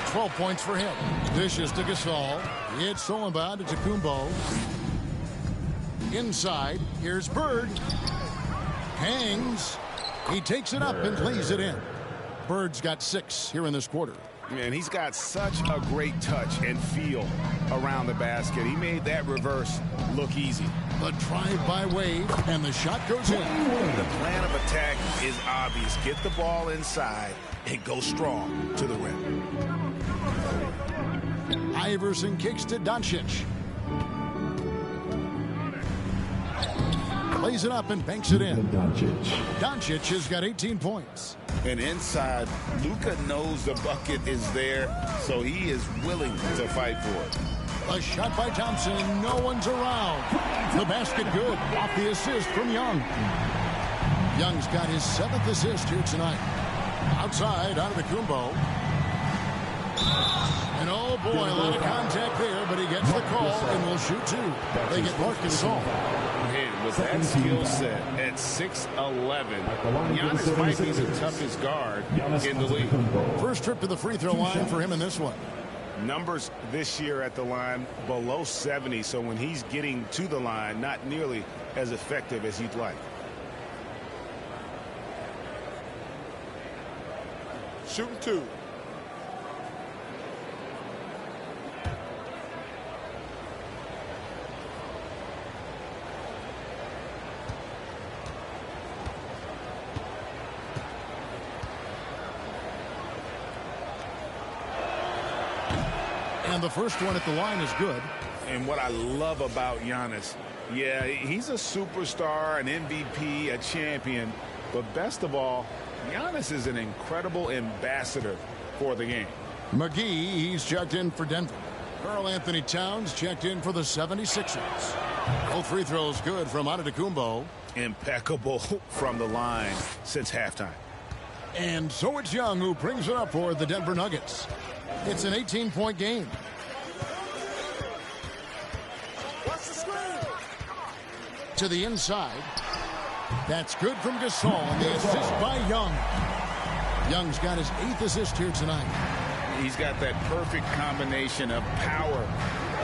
12 points for him. Dishes to Gasol. It's stolen by Antetokounmpo. Inside. Here's Bird. Hangs. He takes it up and lays it in. Bird's got 6 here in this quarter. And he's got such a great touch and feel around the basket. He made that reverse look easy. The drive by Wade, and the shot goes in. The plan of attack is obvious. Get the ball inside and go strong to the rim. Iverson kicks to Doncic. Lays it up and banks it in. Doncic has got 18 points. And inside, Luka knows the bucket is there, so he is willing to fight for it. A shot by Thompson, and no one's around. The basket good. Off the assist from Young. Young's got his 7th assist here tonight. Outside, Antetokounmpo. And oh boy, a lot of contact there, but he gets the call and will shoot 2. They get Marc Gasol. And with that skill set at 6'11", Giannis might be the toughest guard in the league. First trip to the free throw line for him in this one. Numbers this year at the line below 70, so when he's getting to the line, not nearly as effective as he'd like. Shooting 2. And the first one at the line is good. And what I love about Giannis Yeah, he's a superstar, an MVP, a champion. But best of all, Giannis is an incredible ambassador for the game. McGee, he's checked in for Denver. Karl Anthony Towns checked in for the 76ers. Both free throws good from Antetokounmpo. Impeccable from the line since halftime. And so it's Young who brings it up for the Denver Nuggets. It's an 18-point game. To the inside. That's good from Gasol, and the assist by Young. Young's got his 8th assist here tonight. He's got that perfect combination of power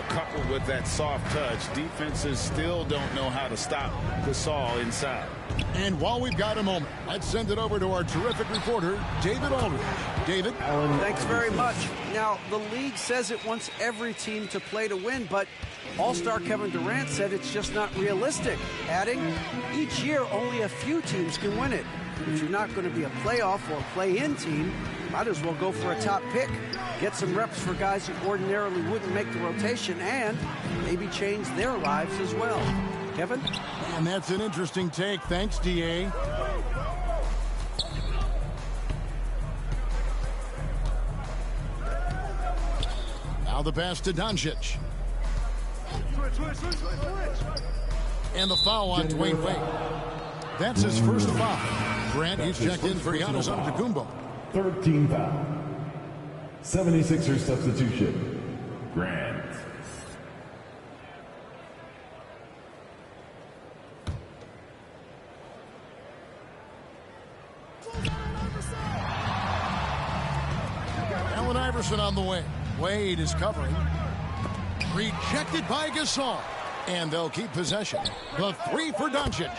coupled with that soft touch. Defenses still don't know how to stop Gasol inside. And while we've got a moment, let's send it over to our terrific reporter, David Aldridge. David? Thanks very much. Now, the league says it wants every team to play to win, but All-Star Kevin Durant said it's just not realistic, adding, each year only a few teams can win it. If you're not going to be a playoff or play-in team, might as well go for a top pick. Get some reps for guys who ordinarily wouldn't make the rotation and maybe change their lives as well. Kevin? And that's an interesting take. Thanks, D.A. Now the pass to Doncic. And the foul on Dwayne Wade. That's his first foul. Grant, he's checked in for Giannis Antetokounmpo. 13 foul. 76ers substitution. Grant. Allen Iverson on the way. Wade is covering. Rejected by Gasol. And they'll keep possession. The three for Doncic.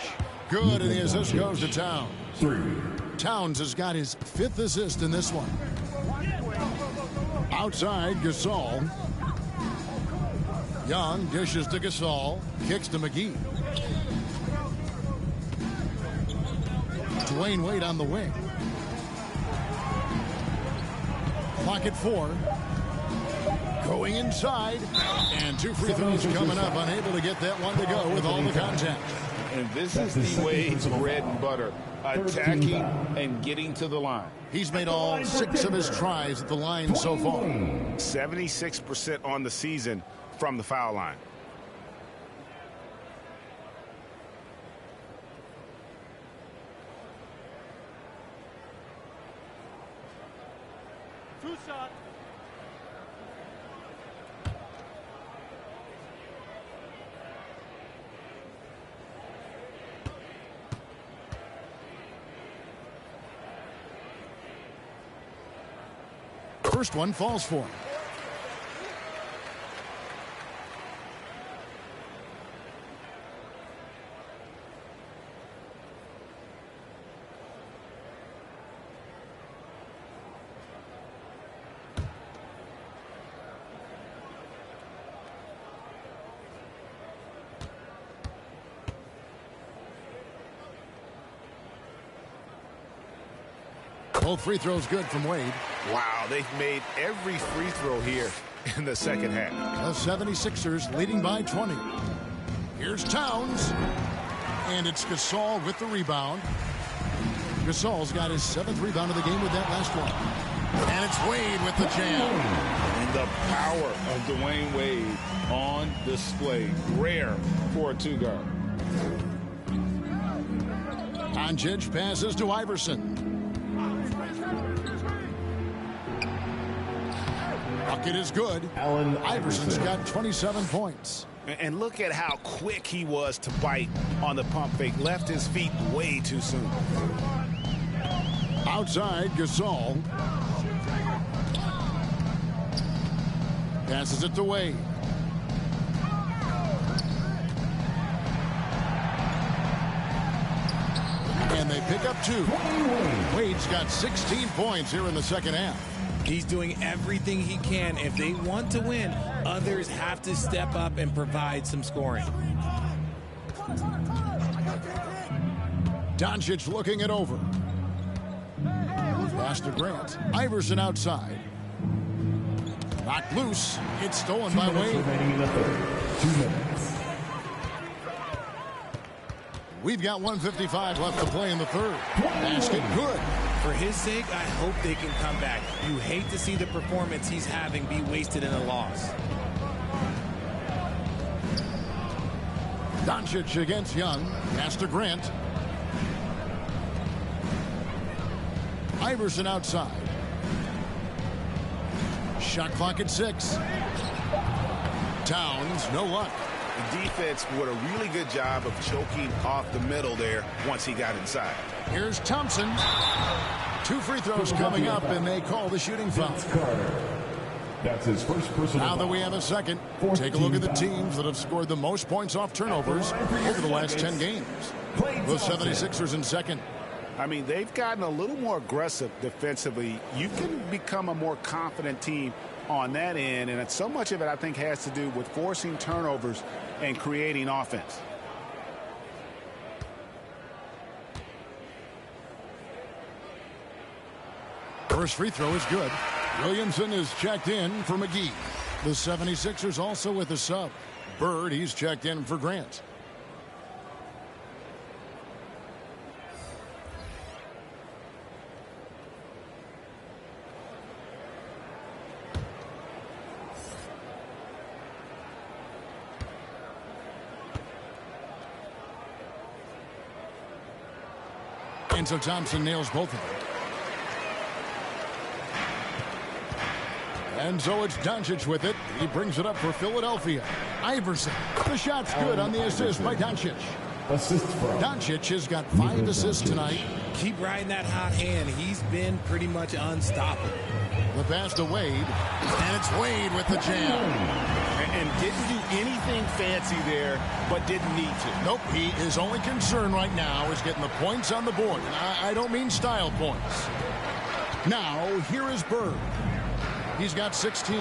Good, and the assist goes to Towns. 3. Towns has got his 5th assist in this one. Outside, Gasol. Young dishes to Gasol. Kicks to McGee. Dwayne Wade on the wing. Clock at 4. Going inside. And 2 free throws coming up. Unable to get that one to go with all the contact. And this is the Wade's bread and butter. Attacking and getting to the line. He's made all 6 of his tries at the line so far. 76% on the season from the foul line. Two shot. First one falls for him. Both free throws good from Wade. Wow, they've made every free throw here in the second half. The 76ers leading by 20. Here's Towns. And it's Gasol with the rebound. Gasol's got his 7th rebound of the game with that last one. And it's Wade with the jam. And the power of Dwayne Wade on display. Rare for a 2-guard. Doncic passes to Iverson. Bucket is good. Allen Iverson's got 27 points. And look at how quick he was to bite on the pump fake. Left his feet way too soon. Outside, Gasol. Passes it to Wade. And they pick up 2. Wade's got 16 points here in the second half. He's doing everything he can. If they want to win, others have to step up and provide some scoring. Doncic looking it over. Pass to Grant. Iverson outside. Knocked loose. It's stolen by Wade. Remaining in the third. 2 minutes. We've got 1:55 left to play in the third. Basket good. For his sake, I hope they can come back. You hate to see the performance he's having be wasted in a loss. Doncic against Young. Pass to Grant. Iverson outside. Shot clock at 6. Towns, no luck. The defense did a really good job of choking off the middle there once he got inside. Here's Thompson. 2 free throws coming up, and they call the shooting foul. That's his first personal Now that we have a second, take a look at the teams that have scored the most points off turnovers over the last 10 games. The 76ers in second. I mean, they've gotten a little more aggressive defensively. You can become a more confident team on that end, and so much of it, I think, has to do with forcing turnovers and creating offense. First free throw is good. Williamson is checked in for McGee. The 76ers also with a sub. Bird, he's checked in for Grant. And so Thompson nails both of them. And so it's Doncic with it. He brings it up for Philadelphia. Iverson. The shot's good on the assist by Doncic. Doncic has got 5 assists tonight. Keep riding that hot hand. He's been pretty much unstoppable. The pass to Wade. And it's Wade with the jam. And didn't do anything fancy there, but didn't need to. Nope. His only concern right now is getting the points on the board. And I don't mean style points. Now, here is Bird. He's got 16.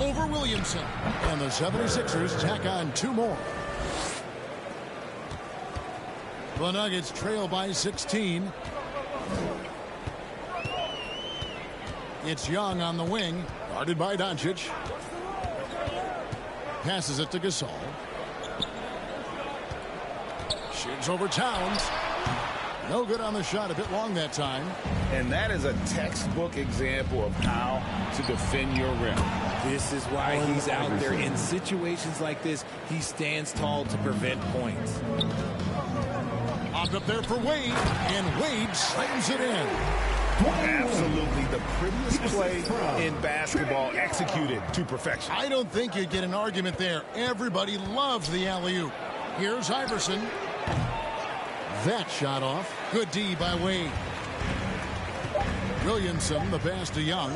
Over Williamson. And the 76ers tack on 2 more. The Nuggets trail by 16. It's Young on the wing. Guarded by Doncic. Passes it to Gasol. Shoots over Towns. No good on the shot. A bit long that time. And that is a textbook example of how to defend your rim. This is why he's out there. In situations like this, he stands tall to prevent points. Popped up there for Wade, and Wade slams it in. Absolutely the prettiest play in basketball, executed to perfection. I don't think you'd get an argument there. Everybody loves the alley-oop. Here's Iverson. That shot off. Good D by Wade. Williamson, the pass to Young.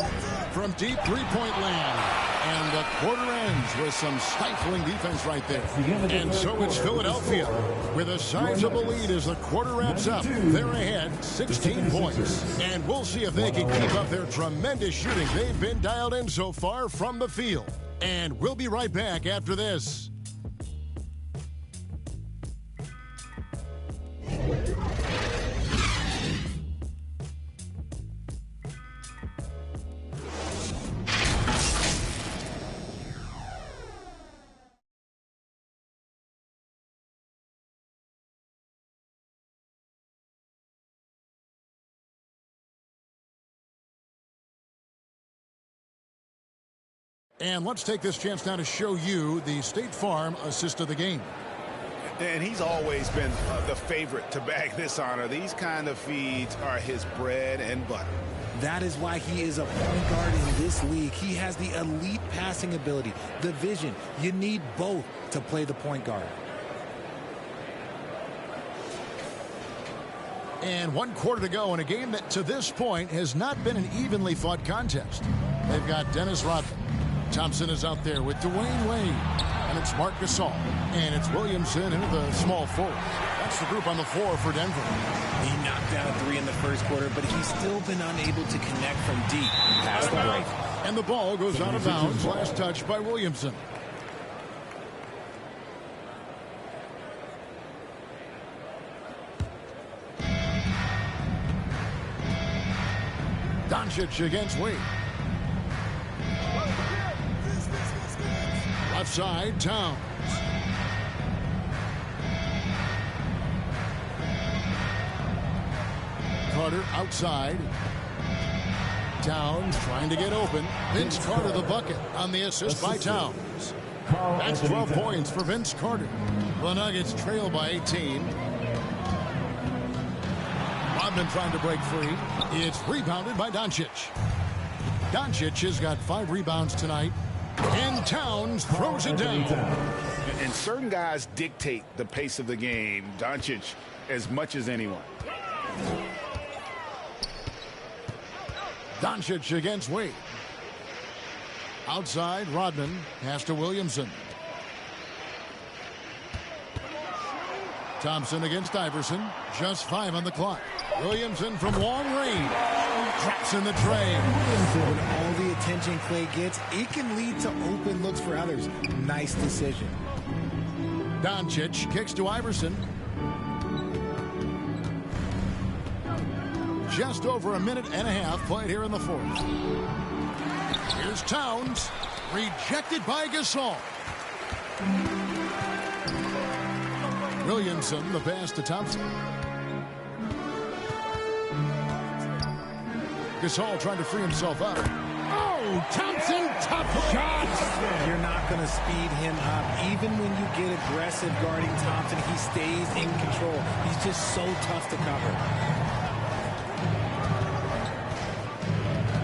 From deep three-point land. And the quarter ends with some stifling defense right there. And so it's Philadelphia with a sizable lead as the quarter wraps up. They're ahead 16 points. And we'll see if they can keep up their tremendous shooting they've been dialed in so far from the field. And we'll be right back after this. And let's take this chance now to show you the State Farm assist of the game. And he's always been the favorite to bag this honor. These kind of feeds are his bread and butter. That is why he is a point guard in this league. He has the elite passing ability, the vision. You need both to play the point guard. And 1 quarter to go in a game that to this point has not been an evenly fought contest. They've got Dennis Rodman. Thompson is out there with Dwayne Wade. And it's Marc Gasol. And it's Williamson into the small forward. That's the group on the floor for Denver. He knocked down a 3 in the first quarter, but he's still been unable to connect from deep past the break. And the ball goes out of bounds. Last touch by Williamson. Doncic against Wade. Left side, Towns. Carter outside. Towns trying to get open. Vince Carter the bucket on the assist by Towns. That's 12 points for Vince Carter. The Nuggets trail by 18. Rodman trying to break free. It's rebounded by Doncic. Doncic has got 5 rebounds tonight. And Towns throws it down. And certain guys dictate the pace of the game. Doncic as much as anyone. Doncic against Wade. Outside, Rodman. Pass to Williamson. Thompson against Iverson. Just 5 on the clock. Williamson from long range. Drops in the tray. When all the attention Clay gets, it can lead to open looks for others. Nice decision. Doncic kicks to Iverson. Just over a minute and a half played here in the fourth. Here's Towns. Rejected by Gasol. Williamson, the pass to Thompson. Gasol trying to free himself up. Oh, Thompson, tough shot. You're not going to speed him up. Even when you get aggressive guarding Thompson, he stays in control. He's just so tough to cover.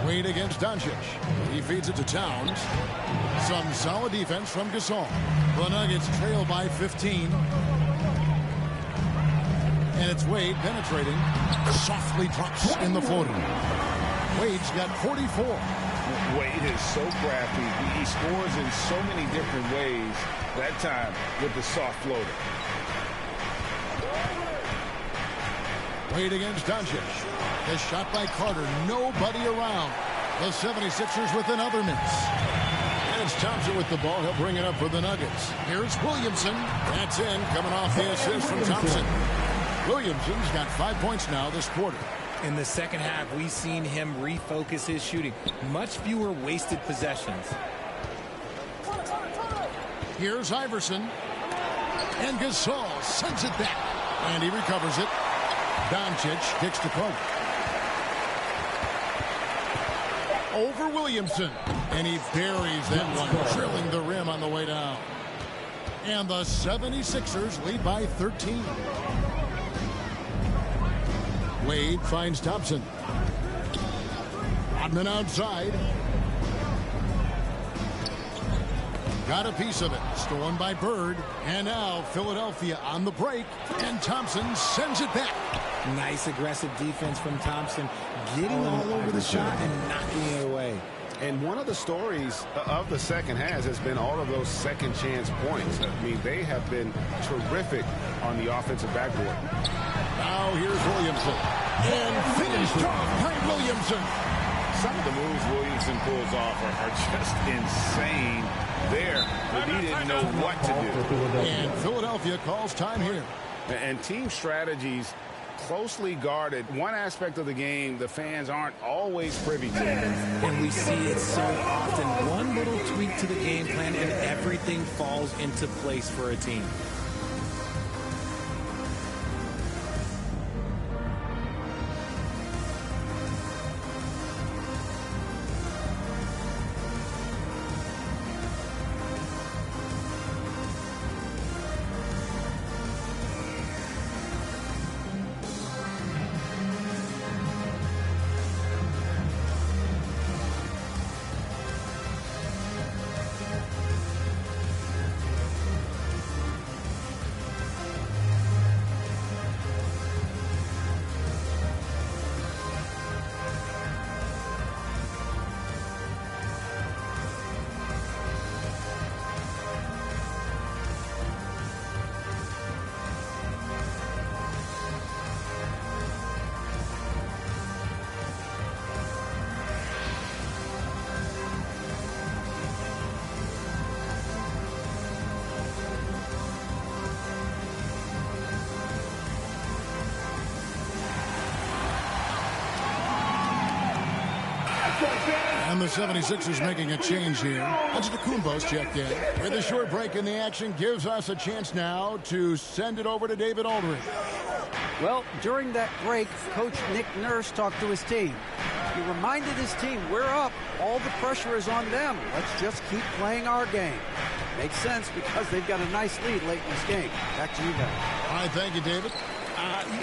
Wade against Doncic. He feeds it to Towns. Some solid defense from Gasol. The Nuggets trail by 15. And it's Wade penetrating. Softly drops in the floater. Wade's got 44. Wade is so crafty. He scores in so many different ways. That time with the soft floater. Wade against Doncic. The shot by Carter. Nobody around. The 76ers with another miss. And it's Thompson with the ball. He'll bring it up for the Nuggets. Here's Williamson. That's in. Coming off the assist from Thompson. Williamson's got 5 points now this quarter. In the second half, we've seen him refocus his shooting. Much fewer wasted possessions. Here's Iverson. And Gasol sends it back. And he recovers it. Doncic kicks to Carter. Over Williamson. And he buries that one, drilling the rim on the way down. And the 76ers lead by 13. Wade finds Thompson. Rodman outside. Got a piece of it. Stolen by Bird. And now Philadelphia on the break. And Thompson sends it back. Nice aggressive defense from Thompson. Getting all over the shot and knocking it away. And one of the stories of the second half has been all of those second chance points. I mean, they have been terrific on the offensive backboard. Now here's Williamson. And finished off by Williamson. Some of the moves Williamson pulls off are just insane there, but he didn't know what to do. And Philadelphia calls time here. And team strategies closely guarded. One aspect of the game the fans aren't always privy to. And we see it so often. One little tweak to the game plan and everything falls into place for a team. And the 76ers making a change here. Antetokounmpo's checked in. With a short break in the action, gives us a chance now to send it over to David Aldridge. Well, during that break, Coach Nick Nurse talked to his team. He reminded his team, we're up. All the pressure is on them. Let's just keep playing our game. Makes sense because they've got a nice lead late in this game. Back to you guys. All right, thank you, David.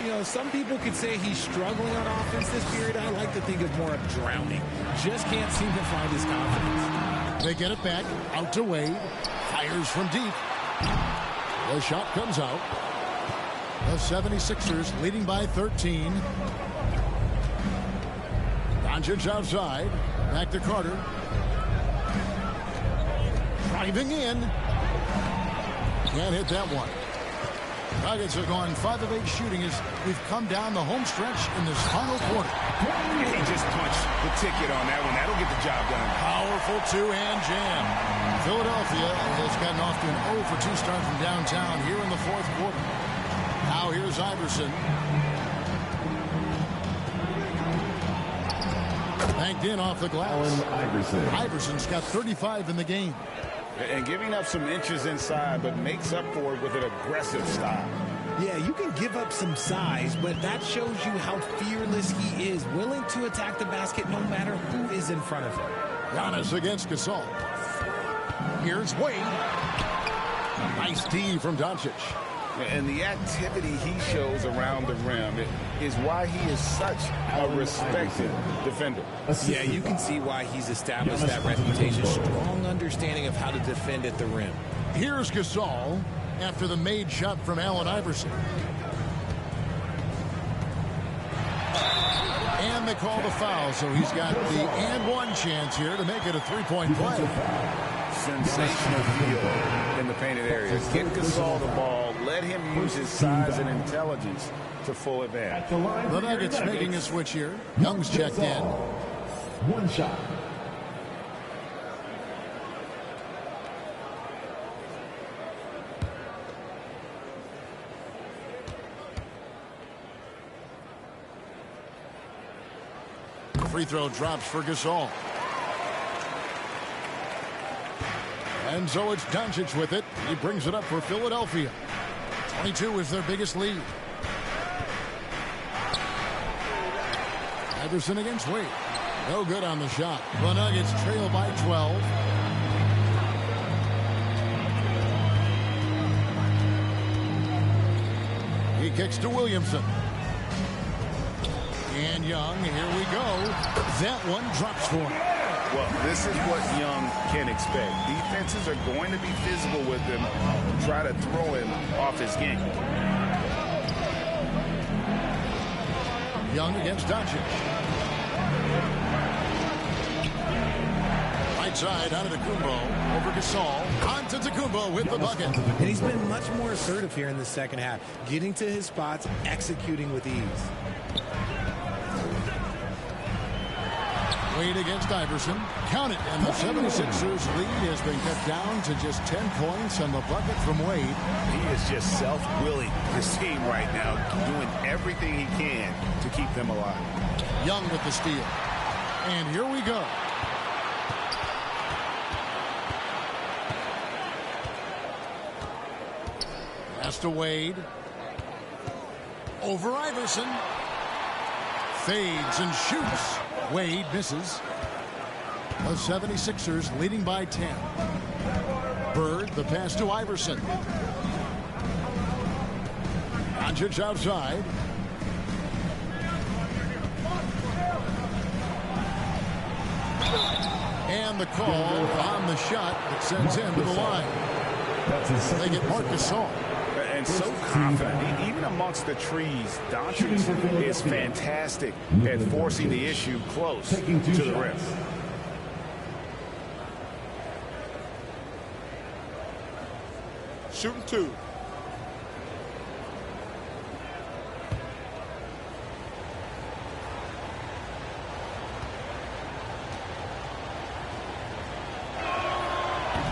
You know, some people could say he's struggling on offense this period. I like to think of more of drowning. Just can't seem to find his confidence. They get it back. Out to Wade. Fires from deep. The shot comes out. The 76ers leading by 13. Doncic outside. Back to Carter. Driving in. Can't hit that one. Nuggets have gone 5 of 8 shooting as we've come down the home stretch in this final quarter. He just punched the ticket on that one. That'll get the job done. Powerful two-hand jam. Philadelphia has gotten off to an 0 for 2 start from downtown here in the fourth quarter. Now here's Iverson. Banked in off the glass. Iverson's got 35 in the game. And giving up some inches inside, but makes up for it with an aggressive style. Yeah, you can give up some size, but that shows you how fearless he is, willing to attack the basket no matter who is in front of him. Giannis against Gasol. Here's Wade. Nice D from Doncic. And the activity he shows around the rim is why he is such a respected defender. Yeah, you can see why he's established that reputation. Strong understanding of how to defend at the rim. Here's Gasol after the made shot from Allen Iverson. And they call the foul, so he's got the and one chance here to make it a three-point play. Sensational feel in the painted area. Get Gasol the ball. Let him use his size and intelligence to full advantage. The Nuggets making a switch here. Young's checked in. One shot. Free throw drops for Gasol. And so it's Doncic with it. He brings it up for Philadelphia. 22 is their biggest lead. Iverson against Wade. No good on the shot. The Nuggets trail by 12. He kicks to Williamson. And Young, here we go. That one drops for him. Well, this is what Young can expect. Defenses are going to be physical with him, try to throw him off his game. Young against Doncic. Right side, Antetokounmpo over Gasol. Antetokounmpo with the bucket. And he's been much more assertive here in the second half, getting to his spots, executing with ease. Wade against Iverson. Count it. And the 76ers lead has been cut down to just 10 points on the bucket from Wade. He is just self-willing, this team right now, doing everything he can to keep them alive. Young with the steal. And here we go. Pass to Wade. Over Iverson. Fades and shoots. Wade misses. The 76ers leading by 10. Bird, the pass to Iverson. Doncic outside. And the call on the shot that sends him to the line. They get Marc Gasol. And so confident, even amongst the trees. Doncic is fantastic at forcing the issue close to the rim. Shooting two.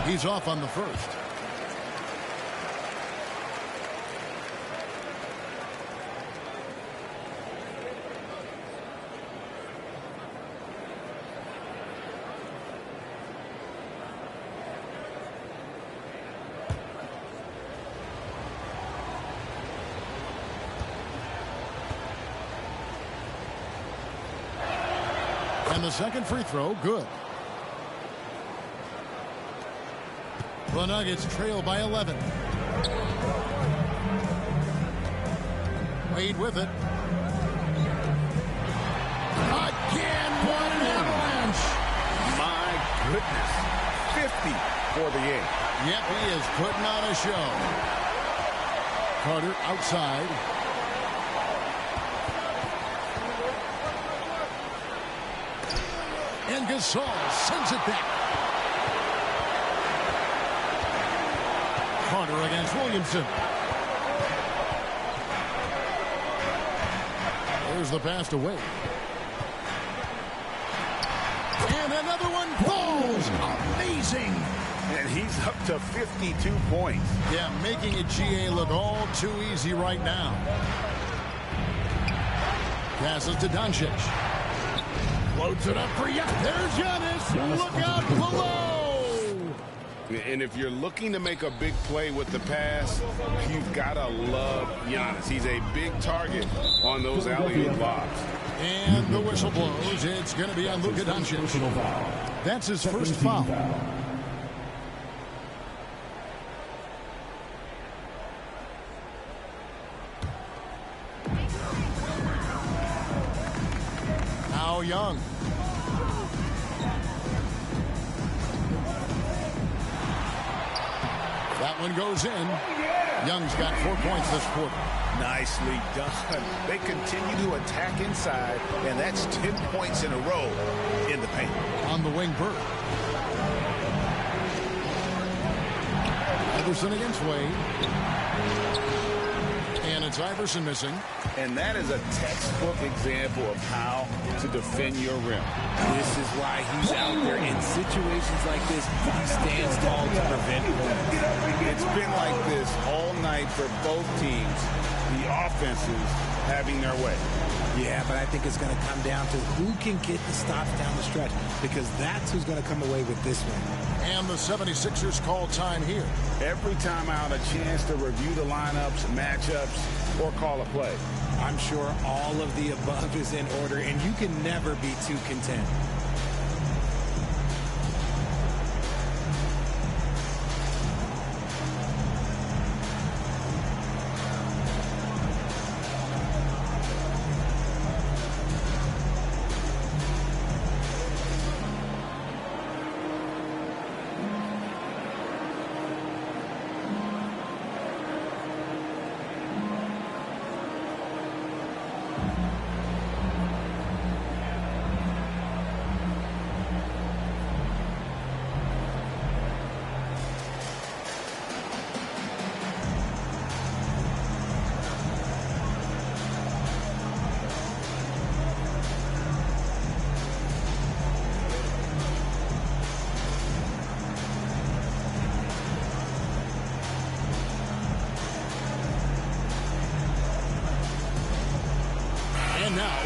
He's off on the first. And the second free throw, good. The Nuggets trail by 11. Wade with it. Again, what an avalanche. My goodness. 50 for the game. Yep, he is putting on a show. Carter outside. And Gasol sends it back. Carter against Williamson. There's the pass to Wade. And another one falls. Amazing. And he's up to 52 points. Yeah, making it GA look all too easy right now. Passes to Doncic. Floats it up for Giannis. There's Giannis. Look out below. And if you're looking to make a big play with the pass, you've got to love Giannis. He's a big target on those alley-oop lobs. And the whistle blows. It's going to be on Luka Doncic. That's his first foul. Now Young. That one goes in. Young's got 4 points this quarter. Nicely done. They continue to attack inside, and that's 10 points in a row in the paint. On the wing, Bird. Iverson against Wade. And it's Iverson missing. And that is a textbook example of how to defend your rim. This is why he's out there in situations like this. He stands tall to prevent points. It's been like this all night for both teams. The offenses having their way. Yeah, but I think it's going to come down to who can get the stops down the stretch, because that's who's going to come away with this one. And the 76ers call time here. Every time out, a chance to review the lineups, matchups, or call a play. I'm sure all of the above is in order, and you can never be too content.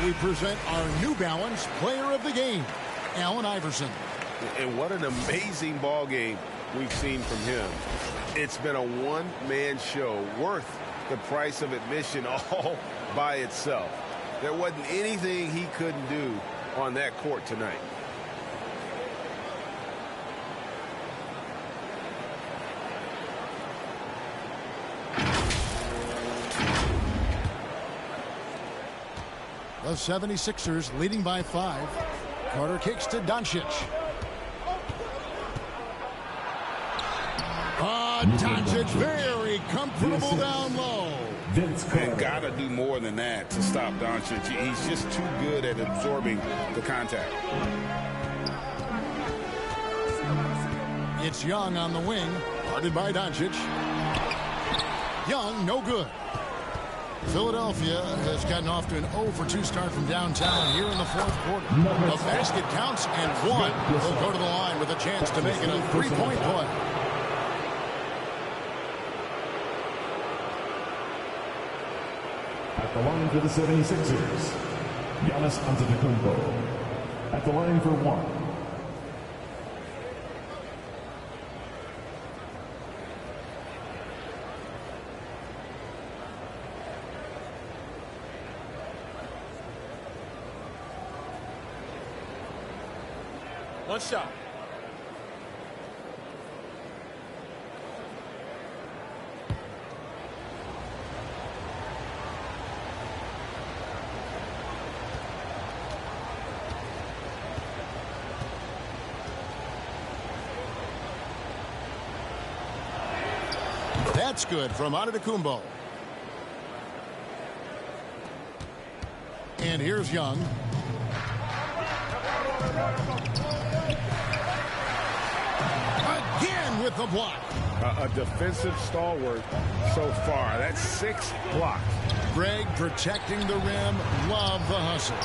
We present our New Balance Player of the Game, Allen Iverson. And what an amazing ball game we've seen from him. It's been a one-man show worth the price of admission all by itself. There wasn't anything he couldn't do on that court tonight. The 76ers leading by 5. Carter kicks to Doncic. Doncic very comfortable down low. And got to do more than that to stop Doncic. He's just too good at absorbing the contact. It's Young on the wing, guarded by Doncic. Young, no good. Philadelphia has gotten off to an 0 for 2 start from downtown here in the fourth quarter. The basket counts, and one will go to the line with a chance to make it a 3-point play. At the line for the 76ers, Giannis Antetokounmpo. At the line for 1. One shot. That's good from Antetokounmpo. And here's Young. Again with the block. A defensive stalwart so far. That's 6 blocks. Greg protecting the rim. Love the hustle.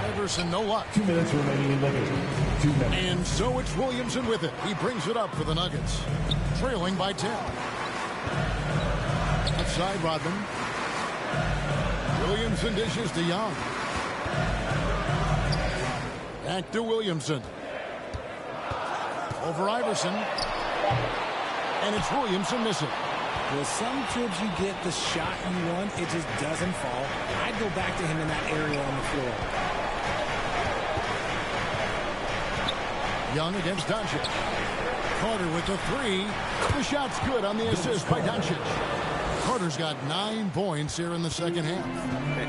Iverson, no luck. 2 minutes remaining in the game. 2 minutes. And so it's Williamson with it. He brings it up for the Nuggets. Trailing by 10. Outside Rodman. Williamson dishes to Young. Back to Williamson. Over Iverson. And it's Williamson missing. Well, some trips you get the shot you want, it just doesn't fall. I'd go back to him in that area on the floor. Young against Doncic. Carter with the 3. The shot's good on the assist by Doncic. Carter's got 9 points here in the second half.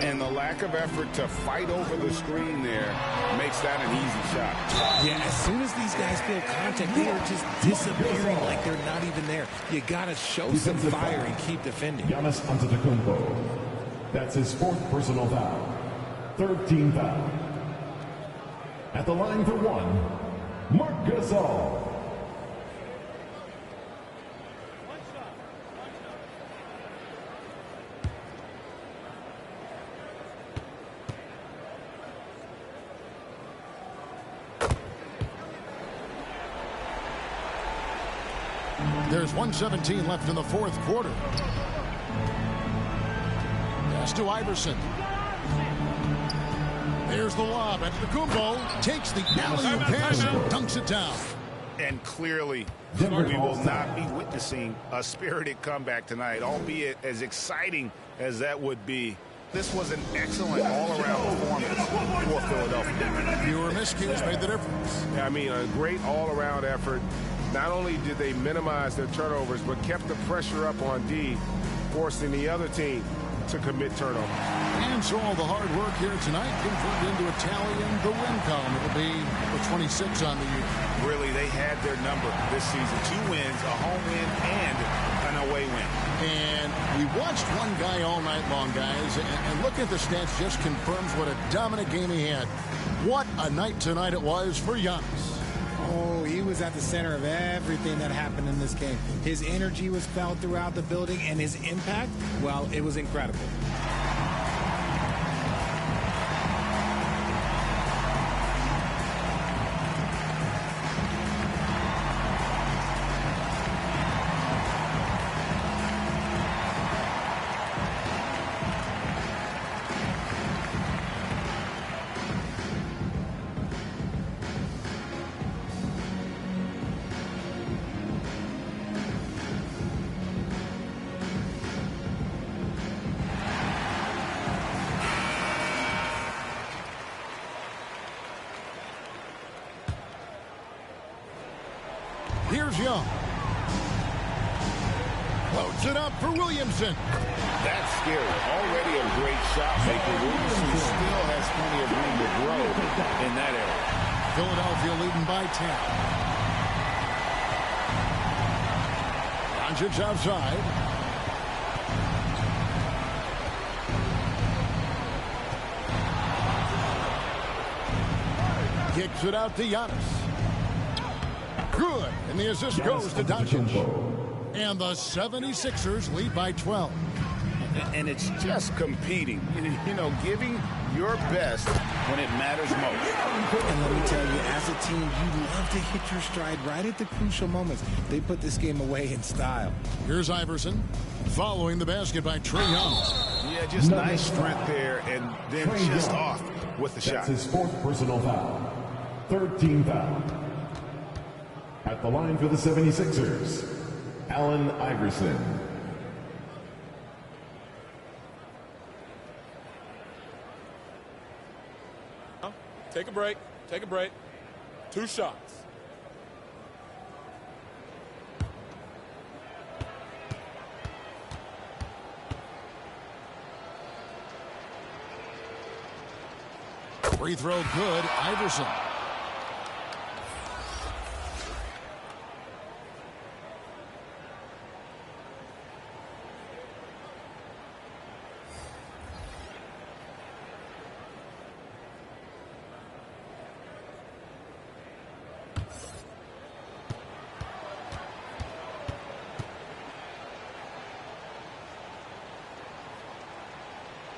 And the lack of effort to fight over the screen there makes that an easy shot. Yeah, as soon as these guys feel contact, they are just disappearing like they're not even there. You got to show some fire and keep defending. Giannis Antetokounmpo. That's his 4th personal foul. 3rd team foul. At the line for 1, Marc Gasol. There's 1:17 left in the 4th quarter. Pass to Iverson. There's the lob. Antetokounmpo takes the alley-oop pass and dunks it down. And clearly, we will not be witnessing a spirited comeback tonight, albeit as exciting as that would be. This was an excellent all-around performance for Philadelphia. Fewer miscues made the difference. Yeah, I mean, a great all-around effort. Not only did they minimize their turnovers, but kept the pressure up on D, forcing the other team to commit turnovers. And so all the hard work here tonight converted into a tally in the win column. It'll be the 26 on the year. Really, they had their number this season. 2 wins, a home win, and an away win. And we watched one guy all night long, guys, and look at the stats just confirms what a dominant game he had. What a night tonight it was for Giannis. Oh, he was at the center of everything that happened in this game. His energy was felt throughout the building, and his impact, well, it was incredible. Here's Young. Loads it up for Williamson. That's scary. Already a great shot maker. Williamson still has plenty of room to grow in that area. Philadelphia leading by 10. Doncic outside. Kicks it out to Giannis. Good. And the assist goes to Doncic. And the 76ers lead by 12. And it's just competing. You know, giving your best when it matters most. And let me tell you, as a team, you love to hit your stride right at the crucial moments. They put this game away in style. Here's Iverson following the basket by Trae Young. Yeah, just nice strength there, and then just off with the shot. That's his 4th personal foul. 3rd team foul. At the line for the 76ers, Allen Iverson. Take a break. Take a break. 2 shots. Free throw good. Iverson.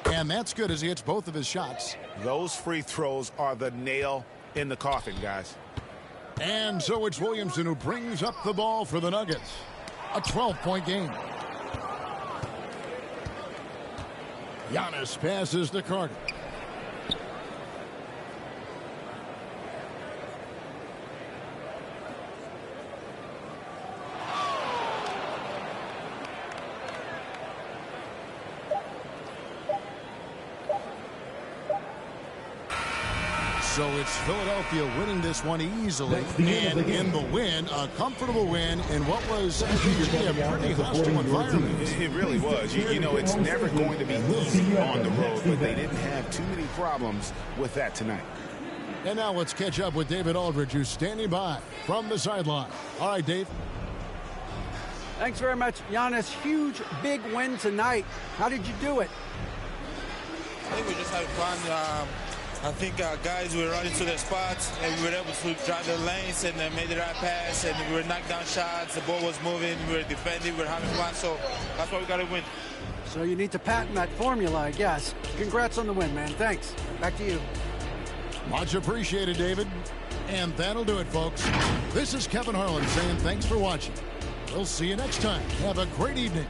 And that's good as he hits both of his shots. Those free throws are the nail in the coffin, guys. And so it's Williamson who brings up the ball for the Nuggets. A 12-point game. Giannis passes to Carter. So it's Philadelphia winning this one easily, and in the win, a comfortable win in what was a pretty hostile environment. It really was. You know, it's never going to be easy on the road, but they didn't have too many problems with that tonight. And now let's catch up with David Aldridge, who's standing by from the sideline. All right, Dave. Thanks very much, Giannis. Huge, big win tonight. How did you do it? I think we just had fun. I think our guys were running to their spots, and we were able to drive the lanes and made the right pass, and we were knocking down shots. The ball was moving. We were defending. We were having fun, so that's why we got to win. So you need to patent that formula, I guess. Congrats on the win, man. Thanks. Back to you. Much appreciated, David. And that'll do it, folks. This is Kevin Harlan saying thanks for watching. We'll see you next time. Have a great evening.